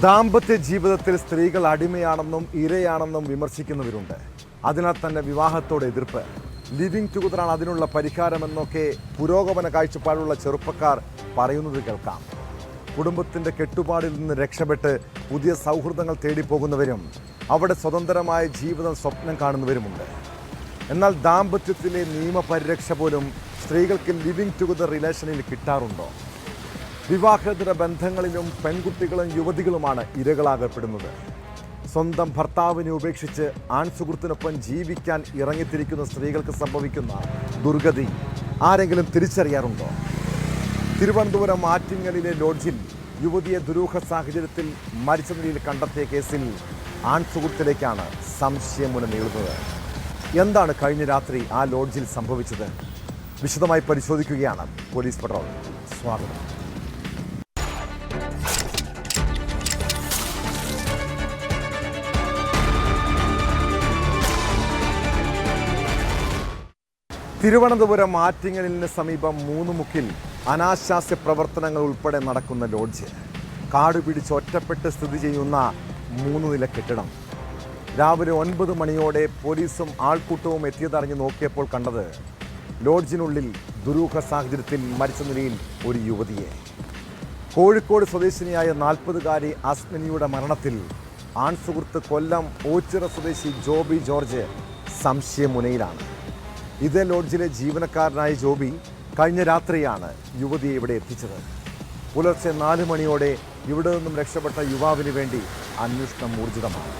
ദാമ്പത്യ ജീവിതത്തിൽ സ്ത്രീകൾ അടിമയാണെന്നും ഇരയാണെന്നും വിമർശിക്കുന്നവരുണ്ട്. അതിനാൽ തന്നെ വിവാഹത്തോട് എതിർപ്പ്, ലിവിങ് ടുഗദറാണ് അതിനുള്ള പരിഹാരമെന്നൊക്കെ പുരോഗമന കാഴ്ചപ്പാടുള്ള ചെറുപ്പക്കാർ പറയുന്നത് കേൾക്കാം. കുടുംബത്തിൻ്റെ കെട്ടുപാടിൽ നിന്ന് രക്ഷപ്പെട്ട് പുതിയ സൗഹൃദങ്ങൾ തേടിപ്പോകുന്നവരും അവിടെ സ്വതന്ത്രമായ ജീവിതം സ്വപ്നം കാണുന്നവരുമുണ്ട്. എന്നാൽ ദാമ്പത്യത്തിലെ നിയമപരിരക്ഷ പോലും സ്ത്രീകൾക്ക് ലിവിങ് ടുഗദർ റിലേഷനിൽ കിട്ടാറുണ്ടോ? വിവാഹേതര ബന്ധങ്ങളിലും പെൺകുട്ടികളും യുവതികളുമാണ് ഇരകളാകപ്പെടുന്നത്. സ്വന്തം ഭർത്താവിനെ ഉപേക്ഷിച്ച് ആൺസുഹൃത്തിനൊപ്പം ജീവിക്കാൻ ഇറങ്ങിത്തിരിക്കുന്ന സ്ത്രീകൾക്ക് സംഭവിക്കുന്ന ദുർഗതി ആരെങ്കിലും തിരിച്ചറിയാറുണ്ടോ? തിരുവനന്തപുരം ആറ്റിങ്ങലിലെ ലോഡ്ജിൽ യുവതിയെ ദുരൂഹ സാഹചര്യത്തിൽ മരിച്ച നിലയിൽ കണ്ടെത്തിയ കേസിൽ ആൺസുഹൃത്തിലേക്കാണ് സംശയമുന നീളുന്നത്. എന്താണ് കഴിഞ്ഞ രാത്രി ആ ലോഡ്ജിൽ സംഭവിച്ചത്? വിശദമായി പരിശോധിക്കുകയാണ് പോലീസ് പട്രോൾ. സ്വാഗതം. തിരുവനന്തപുരം ആറ്റിങ്ങലിന് സമീപം മൂന്നുമുക്കിൽ അനാശാസ്യ പ്രവർത്തനങ്ങൾ ഉൾപ്പെടെ നടക്കുന്ന ലോഡ്ജ്. കാടുപിടിച്ച് ഒറ്റപ്പെട്ട് സ്ഥിതി ചെയ്യുന്ന 3 നില കെട്ടിടം. രാവിലെ 9 മണിയോടെ പോലീസും ആൾക്കൂട്ടവും എത്തിയതറിഞ്ഞ് നോക്കിയപ്പോൾ കണ്ടത് ലോഡ്ജിനുള്ളിൽ ദുരൂഹ സാഹചര്യത്തിൽ മരിച്ച നിലയിൽ ഒരു യുവതിയെ. കോഴിക്കോട് സ്വദേശിനിയായ 40-കാരി അസ്മിനിയുടെ മരണത്തിൽ ആൺസുഹൃത്ത് കൊല്ലം ഓച്ചിറ സ്വദേശി ജോബി ജോർജ് സംശയമുനയിലാണ്. ഇതേ ലോഡ്ജിലെ ജീവനക്കാരനായ ജോബി കഴിഞ്ഞ രാത്രിയാണ് യുവതിയെ ഇവിടെ എത്തിച്ചത്. പുലർച്ചെ 4 മണിയോടെ ഇവിടെ നിന്നും രക്ഷപ്പെട്ട യുവാവിന് വേണ്ടി അന്വേഷണം ഊർജിതമാണ്.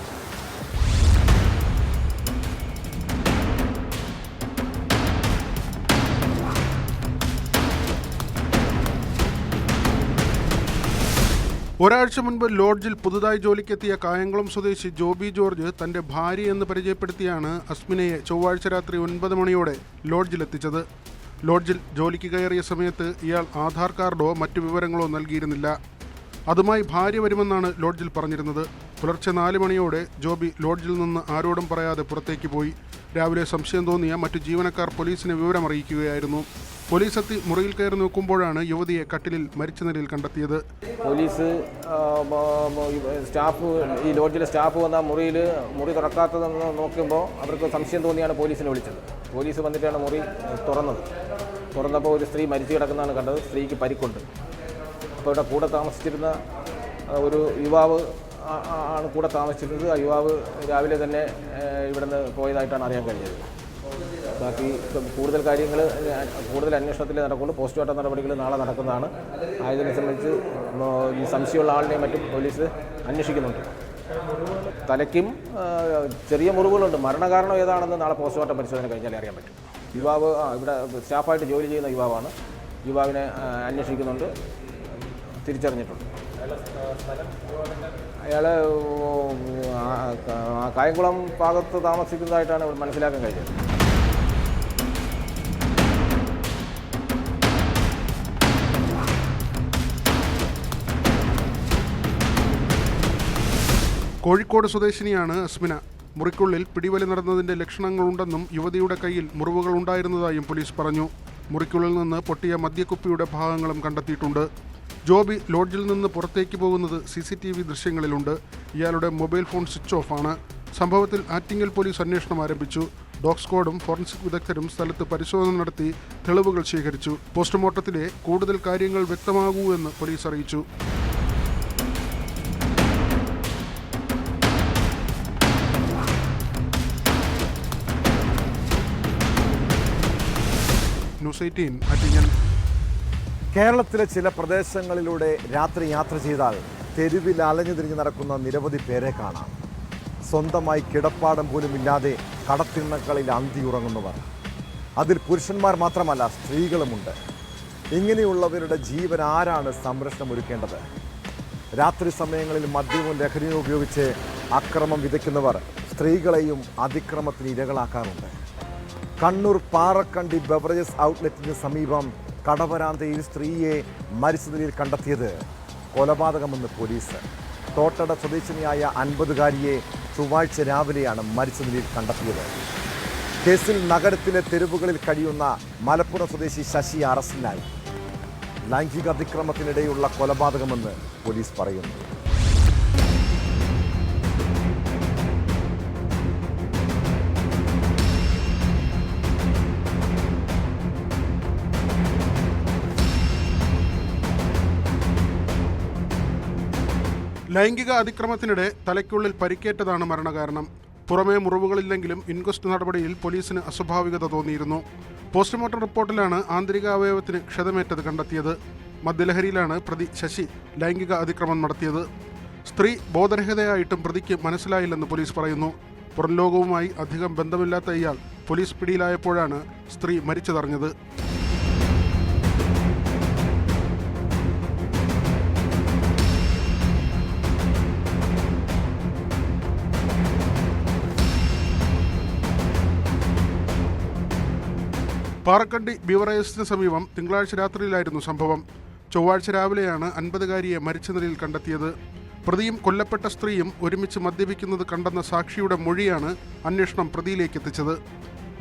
ഒരാഴ്ച മുൻപ് ലോഡ്ജിൽ പുതുതായി ജോലിക്കെത്തിയ കായംകുളം സ്വദേശി ജോബി ജോർജ് തന്റെ ഭാര്യയെന്ന് പരിചയപ്പെടുത്തിയാണ് അസ്മിനയെ ചൊവ്വാഴ്ച രാത്രി 9 മണിയോടെ ലോഡ്ജിലെത്തിച്ചത്. ലോഡ്ജിൽ ജോലിക്ക് കയറിയ സമയത്ത് ഇയാൾ ആധാർ കാർഡോ മറ്റു വിവരങ്ങളോ നൽകിയിരുന്നില്ല. അതുമായി ഭാര്യ വരുമെന്നാണ് ലോഡ്ജിൽ പറഞ്ഞിരുന്നത്. പുലർച്ചെ 4 മണിയോടെ ജോബി ലോഡ്ജിൽ നിന്ന് ആരോടും പറയാതെ പുറത്തേക്ക് പോയി. രാവിലെ സംശയം തോന്നിയ മറ്റു ജീവനക്കാർ പോലീസിനെ വിവരമറിയിക്കുകയായിരുന്നു. പോലീസ് എത്തി മുറിയിൽ കയറി നോക്കുമ്പോഴാണ് യുവതിയെ കട്ടിലിൽ മരിച്ച നിലയിൽ കണ്ടെത്തിയത്. പോലീസ് സ്റ്റാഫ്, ഈ ലോഡ്ജിലെ സ്റ്റാഫ് വന്ന മുറി തുറക്കാത്തതെന്ന് നോക്കുമ്പോൾ അവർക്ക് സംശയം തോന്നിയാണ് പോലീസിനെ വിളിച്ചത്. പോലീസ് വന്നിട്ടാണ് മുറി തുറന്നപ്പോൾ ഒരു സ്ത്രീ മരിച്ചു കിടക്കുന്നതാണ് കണ്ടത്. സ്ത്രീക്ക് പരിക്കുണ്ട്. അപ്പോൾ ഇവിടെ കൂടെ താമസിച്ചിരുന്ന ഒരു യുവാവ് ആണ് കൂടെ താമസിച്ചിരുന്നത്. ആ യുവാവ് രാവിലെ തന്നെ ഇവിടെ നിന്ന് പോയതായിട്ടാണ് അറിയാൻ കഴിഞ്ഞത്. ബാക്കി കൂടുതൽ അന്വേഷണത്തിൽ നടക്കുള്ളൂ. പോസ്റ്റ്മോർട്ടം നടപടികൾ നാളെ നടക്കുന്നതാണ്. ആയതിനെ സംബന്ധിച്ച് ഈ സംശയമുള്ള ആളിനെയും മറ്റും പോലീസ് അന്വേഷിക്കുന്നുണ്ട്. തലയ്ക്കും ചെറിയ മുറിവുകളുണ്ട്. മരണകാരണം ഏതാണെന്ന് നാളെ പോസ്റ്റ്മോർട്ടം പരിശോധന കഴിഞ്ഞാൽ അറിയാൻ പറ്റും. യുവാവ് ഇവിടെ സ്റ്റാഫായിട്ട് ജോലി ചെയ്യുന്ന യുവാവാണ്. യുവാവിനെ അന്വേഷിക്കുന്നുണ്ട്, തിരിച്ചറിഞ്ഞിട്ടുണ്ട്. അയാൾ കായംകുളം ഭാഗത്ത് താമസിക്കുന്നതായിട്ടാണ് മനസ്സിലാക്കാൻ കഴിഞ്ഞത്. കോഴിക്കോട് സ്വദേശിനിയാണ് അസ്മിന. മുറിക്കുള്ളിൽ പിടിവലി നടന്നതിന്റെ ലക്ഷണങ്ങളുണ്ടെന്നും യുവതിയുടെ കയ്യിൽ മുറിവുകൾ ഉണ്ടായിരുന്നതായും പോലീസ് പറഞ്ഞു. മുറിക്കുള്ളിൽ നിന്ന് പൊട്ടിയ മദ്യക്കുപ്പിയുടെ ഭാഗങ്ങളും കണ്ടെത്തിയിട്ടുണ്ട്. ജോബി ലോഡ്ജിൽ നിന്ന് പുറത്തേക്ക് പോകുന്നത് CCTV ദൃശ്യങ്ങളിലുണ്ട്. ഇയാളുടെ മൊബൈൽ ഫോൺ സ്വിച്ച് ഓഫ് ആണ്. സംഭവത്തിൽ ആറ്റിങ്ങൽ പോലീസ് അന്വേഷണം ആരംഭിച്ചു. ഡോഗ് സ്ക്വാഡും ഫോറൻസിക് വിദഗ്ധരും സ്ഥലത്ത് പരിശോധന നടത്തി തെളിവുകൾ ശേഖരിച്ചു. പോസ്റ്റ്മോർട്ടത്തിലെ കൂടുതൽ കാര്യങ്ങൾ വ്യക്തമാകൂ എന്ന് പോലീസ് അറിയിച്ചു. ന്യൂസ് 18 ആറ്റിങ്ങൽ. കേരളത്തിലെ ചില പ്രദേശങ്ങളിലൂടെ രാത്രി യാത്ര ചെയ്താൽ തെരുവിൽ അലഞ്ഞു തിരിഞ്ഞ് നടക്കുന്ന നിരവധി പേരെ കാണാം. സ്വന്തമായി കിടപ്പാടം പോലും ഇല്ലാതെ കടത്തിണ്ണകളിൽ അന്തിയുറങ്ങുന്നവർ. അതിൽ പുരുഷന്മാർ മാത്രമല്ല, സ്ത്രീകളുമുണ്ട്. ഇങ്ങനെയുള്ളവരുടെ ജീവൻ ആരാണ് സംരക്ഷണം ഒരുക്കേണ്ടത്? രാത്രി സമയങ്ങളിൽ മദ്യവും ലഹരിയും ഉപയോഗിച്ച് അക്രമം വിതയ്ക്കുന്നവർ സ്ത്രീകളെയും അതിക്രമത്തിന് ഇരകളാക്കാറുണ്ട്. കണ്ണൂർ പാറക്കണ്ടി ബെവറേജസ് ഔട്ട്ലെറ്റിന് സമീപം കടവരാന്തയിൽ സ്ത്രീയെ മരിച്ച നിലയിൽ കണ്ടെത്തിയത് കൊലപാതകമെന്ന് പോലീസ്. തോട്ടട സ്വദേശിനിയായ 50-കാരിയെ ചൊവ്വാഴ്ച രാവിലെയാണ് മരിച്ച നിലയിൽ കണ്ടെത്തിയത്. കേസിൽ നഗരത്തിലെ തെരുവുകളിൽ കഴിയുന്ന മലപ്പുറം സ്വദേശി ശശി അറസ്റ്റിലായി. ലൈംഗിക അതിക്രമത്തിനിടെയുള്ള കൊലപാതകമെന്ന് പോലീസ് പറയുന്നു. ലൈംഗിക അതിക്രമത്തിനിടെ തലയ്ക്കുള്ളിൽ പരിക്കേറ്റതാണ് മരണകാരണം. പുറമേ മുറിവുകളില്ലെങ്കിലും ഇൻക്വസ്റ്റ് നടപടിയിൽ പോലീസിന് അസ്വാഭാവികത തോന്നിയിരുന്നു. പോസ്റ്റ്മോർട്ടം റിപ്പോർട്ടിലാണ് ആന്തരിക അവയവത്തിന് ക്ഷതമേറ്റത് കണ്ടെത്തിയത്. മദ്യലഹരിയിലാണ് പ്രതി ശശി ലൈംഗിക അതിക്രമം നടത്തിയത്. സ്ത്രീ ബോധരഹിതയായിട്ടും പ്രതിക്ക് മനസ്സിലായില്ലെന്ന് പോലീസ് പറയുന്നു. പുറംലോകവുമായി അധികം ബന്ധമില്ലാത്ത ഇയാൾ പോലീസ് പിടിയിലായപ്പോഴാണ് സ്ത്രീ മരിച്ചതറിഞ്ഞത്. പാറക്കണ്ടി ബീവറേജസിന് സമീപം തിങ്കളാഴ്ച രാത്രിയിലായിരുന്നു സംഭവം. ചൊവ്വാഴ്ച രാവിലെയാണ് 50-കാരിയെ മരിച്ച നിലയിൽ കണ്ടെത്തിയത്. പ്രതിയും കൊല്ലപ്പെട്ട സ്ത്രീയും ഒരുമിച്ച് മദ്യപിക്കുന്നത് കണ്ടെന്ന സാക്ഷിയുടെ മൊഴിയാണ് അന്വേഷണം പ്രതിയിലേക്ക് എത്തിച്ചത്.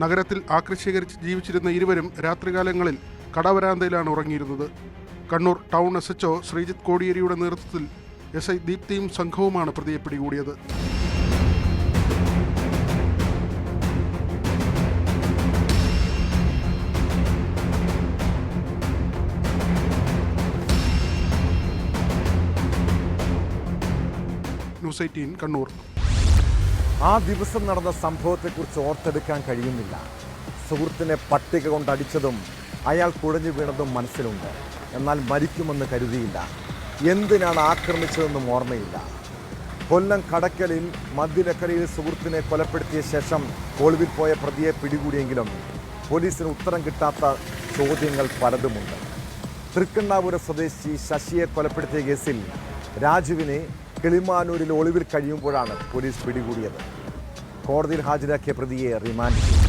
നഗരത്തിൽ ആക്രശീകരിച്ച് ജീവിച്ചിരുന്ന ഇരുവരും രാത്രികാലങ്ങളിൽ കടവരാന്തയിലാണ് ഉറങ്ങിയിരുന്നത്. കണ്ണൂർ ടൗൺ SHO ശ്രീജിത്ത് കോടിയേരിയുടെ നേതൃത്വത്തിൽ SI ദീപ്തിയും സംഘവുമാണ് പ്രതിയെ പിടികൂടിയത്. ന്യൂസ് 18 കണ്ണൂർ. ആ ദിവസം നടന്ന സംഭവത്തെക്കുറിച്ച് ഓർത്തെടുക്കാൻ കഴിയുന്നില്ല. സുഹൃത്തിനെ പട്ടിക കൊണ്ടടിച്ചതും അയാൾ കുഴഞ്ഞു വീണതും മനസ്സിലുണ്ട്. എന്നാൽ മരിക്കുമെന്ന് കരുതിയില്ല. എന്തിനാണ് ആക്രമിച്ചതെന്നും ഓർമ്മയില്ല. കൊല്ലം കടക്കലിൽ മദ്യലഹരിയിൽ സുഹൃത്തിനെ കൊലപ്പെടുത്തിയ ശേഷം ഒളിവിൽ പോയ പ്രതിയെ പിടികൂടിയെങ്കിലും പോലീസിന് ഉത്തരം കിട്ടാത്ത ചോദ്യങ്ങൾ പലതുമുണ്ട്. തൃക്കണ്ണാപുരം സ്വദേശി ശശിയെ കൊലപ്പെടുത്തിയ കേസിൽ രാജുവിനെ കിളിമാനൂരിൽ ഒളിവിൽ കഴിയുമ്പോഴാണ് പോലീസ് പിടികൂടിയത്. കോടതിയിൽ ഹാജരാക്കിയ പ്രതിയെ റിമാൻഡ് ചെയ്തു.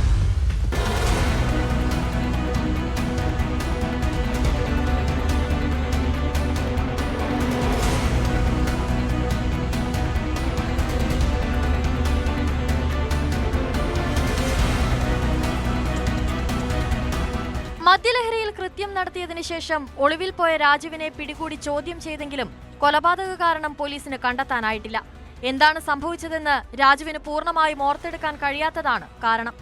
മദ്യലഹരിയിൽ കൃത്യം നടത്തിയതിനു ശേഷം ഒളിവിൽ പോയ രാജുവിനെ പിടികൂടി ചോദ്യം ചെയ്തെങ്കിലും കൊലപാതക കാരണം പോലീസിന് കണ്ടെത്താനായിട്ടില്ല. എന്താണ് സംഭവിച്ചതെന്ന് രാജുവിന് പൂർണ്ണമായും ഓർത്തെടുക്കാൻ കഴിയാത്തതാണ് കാരണം.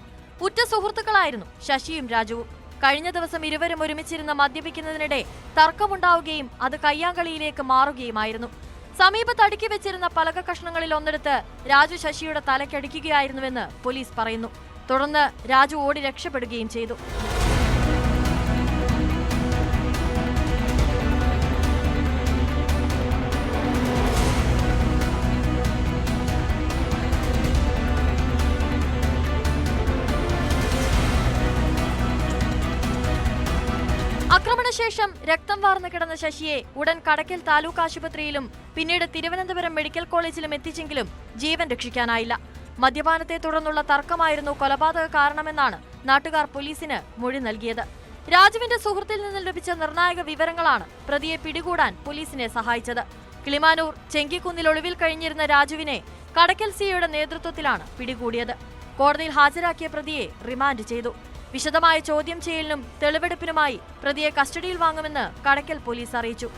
ഉറ്റ സുഹൃത്തുക്കളായിരുന്നു ശശിയും രാജുവും. കഴിഞ്ഞ ദിവസം ഇരുവരും ഒരുമിച്ചിരുന്ന് മദ്യപിക്കുന്നതിനിടെ തർക്കമുണ്ടാവുകയും അത് കയ്യാങ്കളിയിലേക്ക് മാറുകയുമായിരുന്നു. സമീപത്ത് അടുക്കി വെച്ചിരുന്ന പലക കഷ്ണങ്ങളിൽ ഒന്നെടുത്ത് രാജു ശശിയുടെ തലയ്ക്കടിക്കുകയായിരുന്നുവെന്ന് പോലീസ് പറയുന്നു. തുടർന്ന് രാജു ഓടി രക്ഷപ്പെടുകയും ചെയ്തു. ആക്രമണശേഷം രക്തം വാർന്നു കിടന്ന ശശിയെ ഉടൻ കടക്കൽ താലൂക്ക് ആശുപത്രിയിലും പിന്നീട് തിരുവനന്തപുരം മെഡിക്കൽ കോളേജിലും എത്തിച്ചെങ്കിലും ജീവൻ രക്ഷിക്കാനായില്ല. മദ്യപാനത്തെ തുടർന്നുള്ള തർക്കമായിരുന്നു കൊലപാതക കാരണമെന്നാണ് നാട്ടുകാർ പോലീസിന് മൊഴി നൽകിയത്. രാജുവിന്റെ സുഹൃത്തിൽ നിന്ന് ലഭിച്ച നിർണായക വിവരങ്ങളാണ് പ്രതിയെ പിടികൂടാൻ പോലീസിനെ സഹായിച്ചത്. കിളിമാനൂർ ചെങ്കിക്കുന്നിൽ ഒളിവിൽ കഴിഞ്ഞിരുന്ന രാജുവിനെ കടക്കൽ സിയുടെ നേതൃത്വത്തിലാണ് പിടികൂടിയത്. കോടതിയിൽ ഹാജരാക്കിയ പ്രതിയെ റിമാൻഡ് ചെയ്തു. വിശദമായ ചോദ്യം ചെയ്യലിനും തെളിവെടുപ്പിനുമായി പ്രതിയെ കസ്റ്റഡിയിൽ വാങ്ങുമെന്ന് കടക്കൽ പോലീസ് അറിയിച്ചു.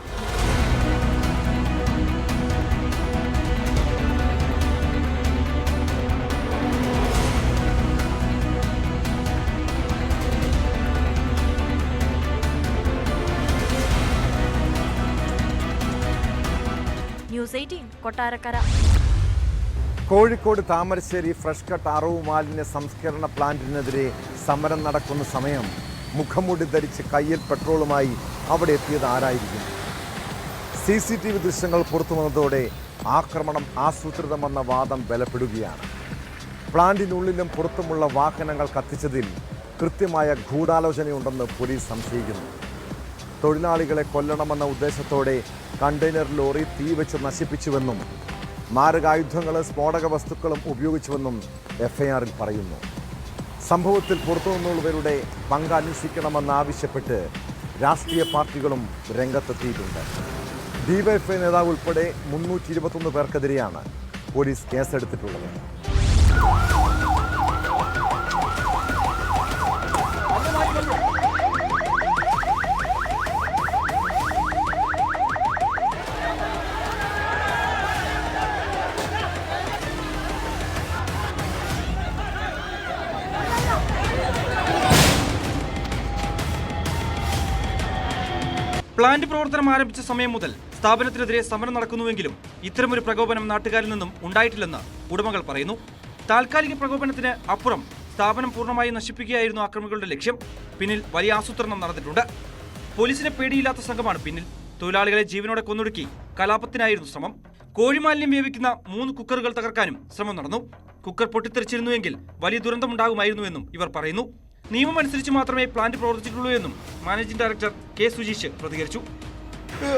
News 18 Kottarakkara. Kozhikode Thamarassery fresh cut അറവ് മാലിന്യ സംസ്കരണ പ്ലാന്റിനെതിരെ സമരം നടക്കുന്ന സമയം മുഖംമൂടി ധരിച്ച് കയ്യിൽ പെട്രോളുമായി അവിടെ എത്തിയത് ആരായിരിക്കും? CCTV ദൃശ്യങ്ങൾ പുറത്തു വന്നതോടെ ആക്രമണം ആസൂത്രിതമെന്ന വാദം ബലപ്പെടുകയാണ്. പ്ലാന്റിനുള്ളിലും പുറത്തുമുള്ള വാഹനങ്ങൾ കത്തിച്ചതിൽ കൃത്യമായ ഗൂഢാലോചനയുണ്ടെന്ന് പോലീസ് സംശയിക്കുന്നു. തൊഴിലാളികളെ കൊല്ലണമെന്ന ഉദ്ദേശത്തോടെ കണ്ടെയ്നർ ലോറി തീവെച്ച് നശിപ്പിച്ചുവെന്നും മാരകായുധങ്ങളും സ്ഫോടക വസ്തുക്കളും ഉപയോഗിച്ചുവെന്നും FIR-ൽ പറയുന്നു. സംഭവത്തിൽ പുറത്തുനിന്നുള്ളവരുടെ പങ്ക് അന്വേഷിക്കണമെന്നാവശ്യപ്പെട്ട് രാഷ്ട്രീയ പാർട്ടികളും രംഗത്തെത്തിയിട്ടുണ്ട്. DYFI നേതാവ് ഉൾപ്പെടെ 321 പേർക്കെതിരെയാണ് പോലീസ് കേസെടുത്തിട്ടുള്ളത്. പ്ലാന്റ് പ്രവർത്തനം ആരംഭിച്ച സമയം മുതൽ സ്ഥാപനത്തിനെതിരെ സമരം നടക്കുന്നുവെങ്കിലും ഇത്തരമൊരു പ്രകോപനം നാട്ടുകാരിൽ നിന്നും ഉണ്ടായിട്ടില്ലെന്ന് ഉടമകൾ പറയുന്നു. താൽക്കാലിക പ്രകോപനത്തിന് അപ്പുറം സ്ഥാപനം പൂർണ്ണമായി നശിപ്പിക്കുകയായിരുന്നു ആക്രമികളുടെ ലക്ഷ്യം. പിന്നിൽ വലിയ ആസൂത്രണം നടന്നിട്ടുണ്ട്. പോലീസിനെ പേടിയില്ലാത്ത സംഘമാണ് പിന്നിൽ. തൊഴിലാളികളെ ജീവനോടെ കൊന്നൊടുക്കി കലാപത്തിനായിരുന്നു ശ്രമം. കോഴിമാലിന്യം വേവിക്കുന്ന 3 കുക്കറുകൾ തകർക്കാനും ശ്രമം നടന്നു. കുക്കർ പൊട്ടിത്തെറിച്ചിരുന്നുവെങ്കിൽ വലിയ ദുരന്തമുണ്ടാകുമായിരുന്നുവെന്നും ഇവർ പറയുന്നു. നിയമമനുസരിച്ച് മാത്രമേ പ്ലാന്റ് പ്രവർത്തിച്ചിട്ടുള്ളൂ എന്നും മാനേജിംഗ് ഡയറക്ടർ കെ സുജീഷ് പ്രതികരിച്ചു.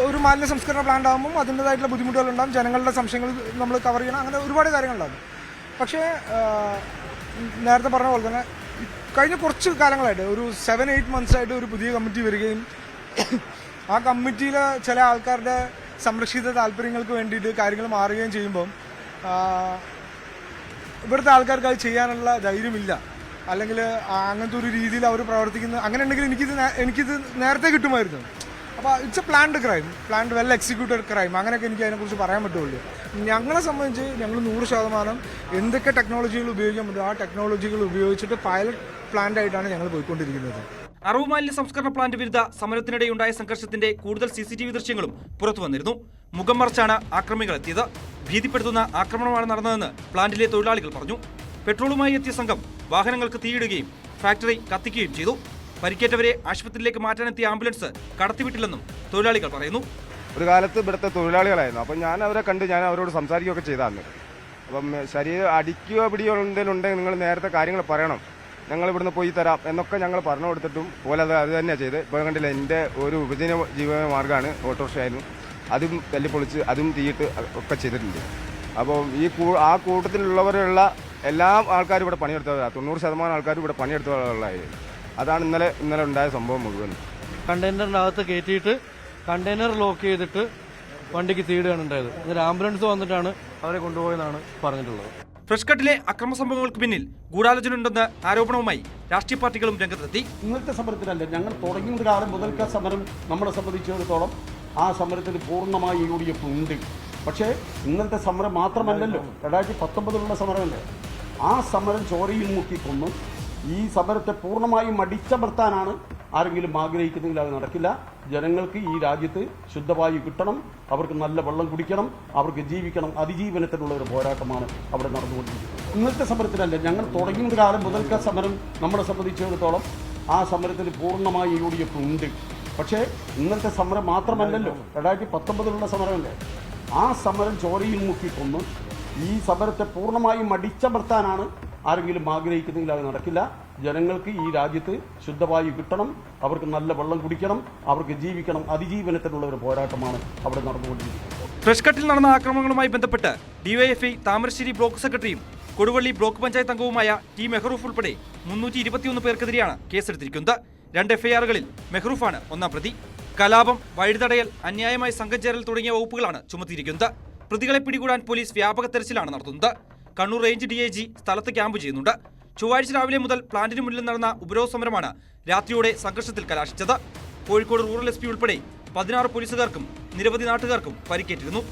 ഒരു മാലിന്യ സംസ്കരണ പ്ലാന്റ് ആകുമ്പോൾ അതിൻ്റെതായിട്ടുള്ള ബുദ്ധിമുട്ടുകളുണ്ടാകും, ജനങ്ങളുടെ സംശയങ്ങൾ നമ്മൾ കവർ ചെയ്യണം, അങ്ങനെ ഒരുപാട് കാര്യങ്ങളുണ്ടാകും. പക്ഷേ നേരത്തെ പറഞ്ഞ പോലെ തന്നെ കഴിഞ്ഞ കുറച്ച് കാലങ്ങളായിട്ട് ഒരു 7-8 മന്ത്സായിട്ട് ഒരു പുതിയ കമ്മിറ്റി വരികയും ആ കമ്മിറ്റിയിലെ ചില ആൾക്കാരുടെ സംരക്ഷിത താല്പര്യങ്ങൾക്ക് വേണ്ടിയിട്ട് കാര്യങ്ങൾ മാറുകയും ചെയ്യുമ്പം ഇവിടുത്തെ ആൾക്കാർക്ക് അത് ചെയ്യാനുള്ള ധൈര്യമില്ല, അല്ലെങ്കിൽ അങ്ങനത്തെ ഒരു രീതിയിൽ അവർ പ്രവർത്തിക്കുന്നത്. അങ്ങനെ ഉണ്ടെങ്കിൽ എനിക്കിത് നേരത്തെ കിട്ടുമായിരുന്നു. അപ്പോൾ it's A planned crime, planned well executed crime, അങ്ങനെയൊക്കെ എനിക്ക് അതിനെക്കുറിച്ച് പറയാൻ പറ്റുള്ളൂ. ഞങ്ങളെ സംബന്ധിച്ച് ഞങ്ങൾ 100% എന്തൊക്കെ ടെക്നോളജികൾ ഉപയോഗിക്കാൻ പറ്റും ആ ടെക്നോളജികൾ ഉപയോഗിച്ചിട്ട് പൈലറ്റ് പ്ലാന്റ് ആയിട്ടാണ് ഞങ്ങൾ പോയിക്കൊണ്ടിരിക്കുന്നത്. അറവ് മാലിന്യ സംസ്കരണ പ്ലാന്റ് വിരുദ്ധ സമരത്തിനിടെയുണ്ടായ സംഘർഷത്തിന്റെ കൂടുതൽ CCTV ദൃശ്യങ്ങളും പുറത്തു വന്നിരുന്നു. മുഖം മറച്ചാണ് ആക്രമികൾ എത്തിയത്. ഭീതിപ്പെടുത്തുന്ന ആക്രമണമാണ് നടന്നതെന്ന് പ്ലാന്റിലെ തൊഴിലാളികൾ പറഞ്ഞു. പെട്രോളുമായി എത്തിയ സംഘം വാഹനങ്ങൾക്ക് തീയിടുകയും ഫാക്ടറി കത്തിക്കുകയും ചെയ്തു. പരിക്കേറ്റവരെ ആശുപത്രിയിലേക്ക് മാറ്റാനെത്തിയ ആംബുലൻസ് കടത്തിവിട്ടില്ലെന്നും തൊഴിലാളികൾ പറയുന്നു. ഒരു കാലത്ത് ഇവിടുത്തെ തൊഴിലാളികളായിരുന്നു. അപ്പം ഞാൻ അവരെ കണ്ട് ഞാൻ അവരോട് സംസാരിക്കുകയൊക്കെ ചെയ്താന്ന്. അപ്പം ശരീരം അടിക്കുകയോ പിടിയോ എന്തെങ്കിലും ഉണ്ടെങ്കിൽ നിങ്ങൾ നേരത്തെ കാര്യങ്ങൾ പറയണം, ഞങ്ങൾ ഇവിടുന്ന് പോയി തരാം എന്നൊക്കെ ഞങ്ങൾ പറഞ്ഞു കൊടുത്തിട്ടും പോലെ അത് തന്നെയാണ് ചെയ്ത്. ഇപ്പോൾ കണ്ടില്ല, എൻ്റെ ഒരു ജീവന മാർഗ്ഗമാണ് ഓട്ടോറിക്ഷ ആയിരുന്നു, അതും തല്ലിപ്പൊളിച്ച് അതും തീയിട്ട് ഒക്കെ ചെയ്തിട്ടുണ്ട്. അപ്പോൾ ആ കൂട്ടത്തിലുള്ളവരുള്ള എല്ലാ ആൾക്കാരും ഇവിടെ പണിയെടുത്തവരാണ്. 90% ആൾക്കാരും ഇവിടെ പണിയെടുത്തവരുള്ളതായിരുന്നു. അതാണ് ഇന്നലെ ഉണ്ടായ സംഭവം മുഴുവൻ. കണ്ടെയ്നറിനകത്ത് കയറ്റിയിട്ട് കണ്ടെയ്നർ ലോക്ക് ചെയ്തിട്ട് വണ്ടിക്ക് തീയിടുകയാണ് ഉണ്ടായത്. എന്നിട്ട് ആംബുലൻസ് വന്നിട്ടാണ് അവരെ കൊണ്ടുപോയെന്നാണ് പറഞ്ഞിട്ടുള്ളത്. ഫ്രഷ് കട്ടിലെ അക്രമ സംഭവങ്ങൾക്ക് പിന്നിൽ ഗൂഢാലോചനയുണ്ടെന്ന് ആരോപണവുമായി രാഷ്ട്രീയ പാർട്ടികളും രംഗത്തെത്തി. ഇന്നത്തെ സമരത്തിലല്ല, ഞങ്ങൾ തുടങ്ങിയ കാലം മുതൽക്ക് സമരം നമ്മളെ സംബന്ധിച്ചിടത്തോളം ആ സമരത്തിൽ പൂർണ്ണമായി UDF ഉണ്ട്. പക്ഷേ ഇന്നത്തെ സമരം മാത്രമല്ലല്ലോ, 2019 സമരമല്ലേ. ആ സമരം ചോരയിൽ മുക്കിക്കൊന്നു ഈ സമരത്തെ പൂർണ്ണമായും അടിച്ചമർത്താനാണ് ആരെങ്കിലും ആഗ്രഹിക്കുന്നെങ്കിൽ അത് നടക്കില്ല. ജനങ്ങൾക്ക് ഈ രാജ്യത്ത് ശുദ്ധവായു കിട്ടണം, അവർക്ക് നല്ല വെള്ളം കുടിക്കണം, അവർക്ക് ജീവിക്കണം. അതിജീവനത്തിനുള്ള ഒരു പോരാട്ടമാണ് അവിടെ നടന്നുകൊണ്ടിരിക്കുന്നത്. ഇന്നത്തെ സമരത്തിലല്ല, ഞങ്ങൾ തുടങ്ങിയ കാലം മുതൽക്ക് സമരം നമ്മളെ സംബന്ധിച്ചിടത്തോളം ആ സമരത്തിൽ പൂർണ്ണമായി UDF ഉണ്ട്. പക്ഷേ ഇന്നത്തെ സമരം മാത്രമല്ലല്ലോ, 2019 സമരമല്ലേ. ആ സമരം ചോരയിൽ മുക്കിക്കൊന്നു ഈ സമരത്തെ പൂർണ്ണമായും അടിച്ചമർത്താനാണ് ആരെങ്കിലും ആഗ്രഹിക്കുന്നെങ്കിൽ അത് നടക്കില്ല. ജനങ്ങൾക്ക് ഈ രാജ്യത്ത് ശുദ്ധവായു കിട്ടണം, അവർക്ക് നല്ല വെള്ളം കുടിക്കണം, അവർക്ക് ജീവിക്കണം. അതിജീവനത്തിനുള്ള ഒരു പോരാട്ടമാണ് അവിടെ നടന്നുകൊണ്ടിരിക്കുന്നത്. ഫ്രഷ് കട്ടിൽ നടന്ന ആക്രമണങ്ങളുമായി ബന്ധപ്പെട്ട് DYFI താമരശ്ശേരി ബ്ലോക്ക് സെക്രട്ടറിയും കൊടുവള്ളി ബ്ലോക്ക് പഞ്ചായത്ത് അംഗവുമായ T മെഹ്റൂഫ് ഉൾപ്പെടെ 321 പേർക്കെതിരെയാണ് കേസെടുത്തിരിക്കുന്നത്. 2 FIRകളിൽ മെഹ്റൂഫാണ് 1ാം പ്രതി. കലാപം, വഴിതടയൽ, അന്യായമായി സംഘം ചേരൽ തുടങ്ങിയ വകുപ്പുകളാണ് ചുമത്തിയിരിക്കുന്നത്. പ്രതികളെ പിടികൂടാൻ പോലീസ് വ്യാപക തെരച്ചിലാണ് നടത്തുന്നത്. കണ്ണൂർ റേഞ്ച് DIG സ്ഥലത്ത് ക്യാമ്പ് ചെയ്യുന്നുണ്ട്. ചൊവ്വാഴ്ച രാവിലെ മുതൽ പ്ലാന്റിന് മുന്നിൽ നടന്ന ഉപരോധ സമരമാണ് രാത്രിയോടെ സംഘർഷത്തിൽ കലാശിച്ചത്. കോഴിക്കോട് റൂറൽ SP ഉൾപ്പെടെ 16 പോലീസുകാർക്കും നിരവധി നാട്ടുകാർക്കും പരിക്കേറ്റിരുന്നു.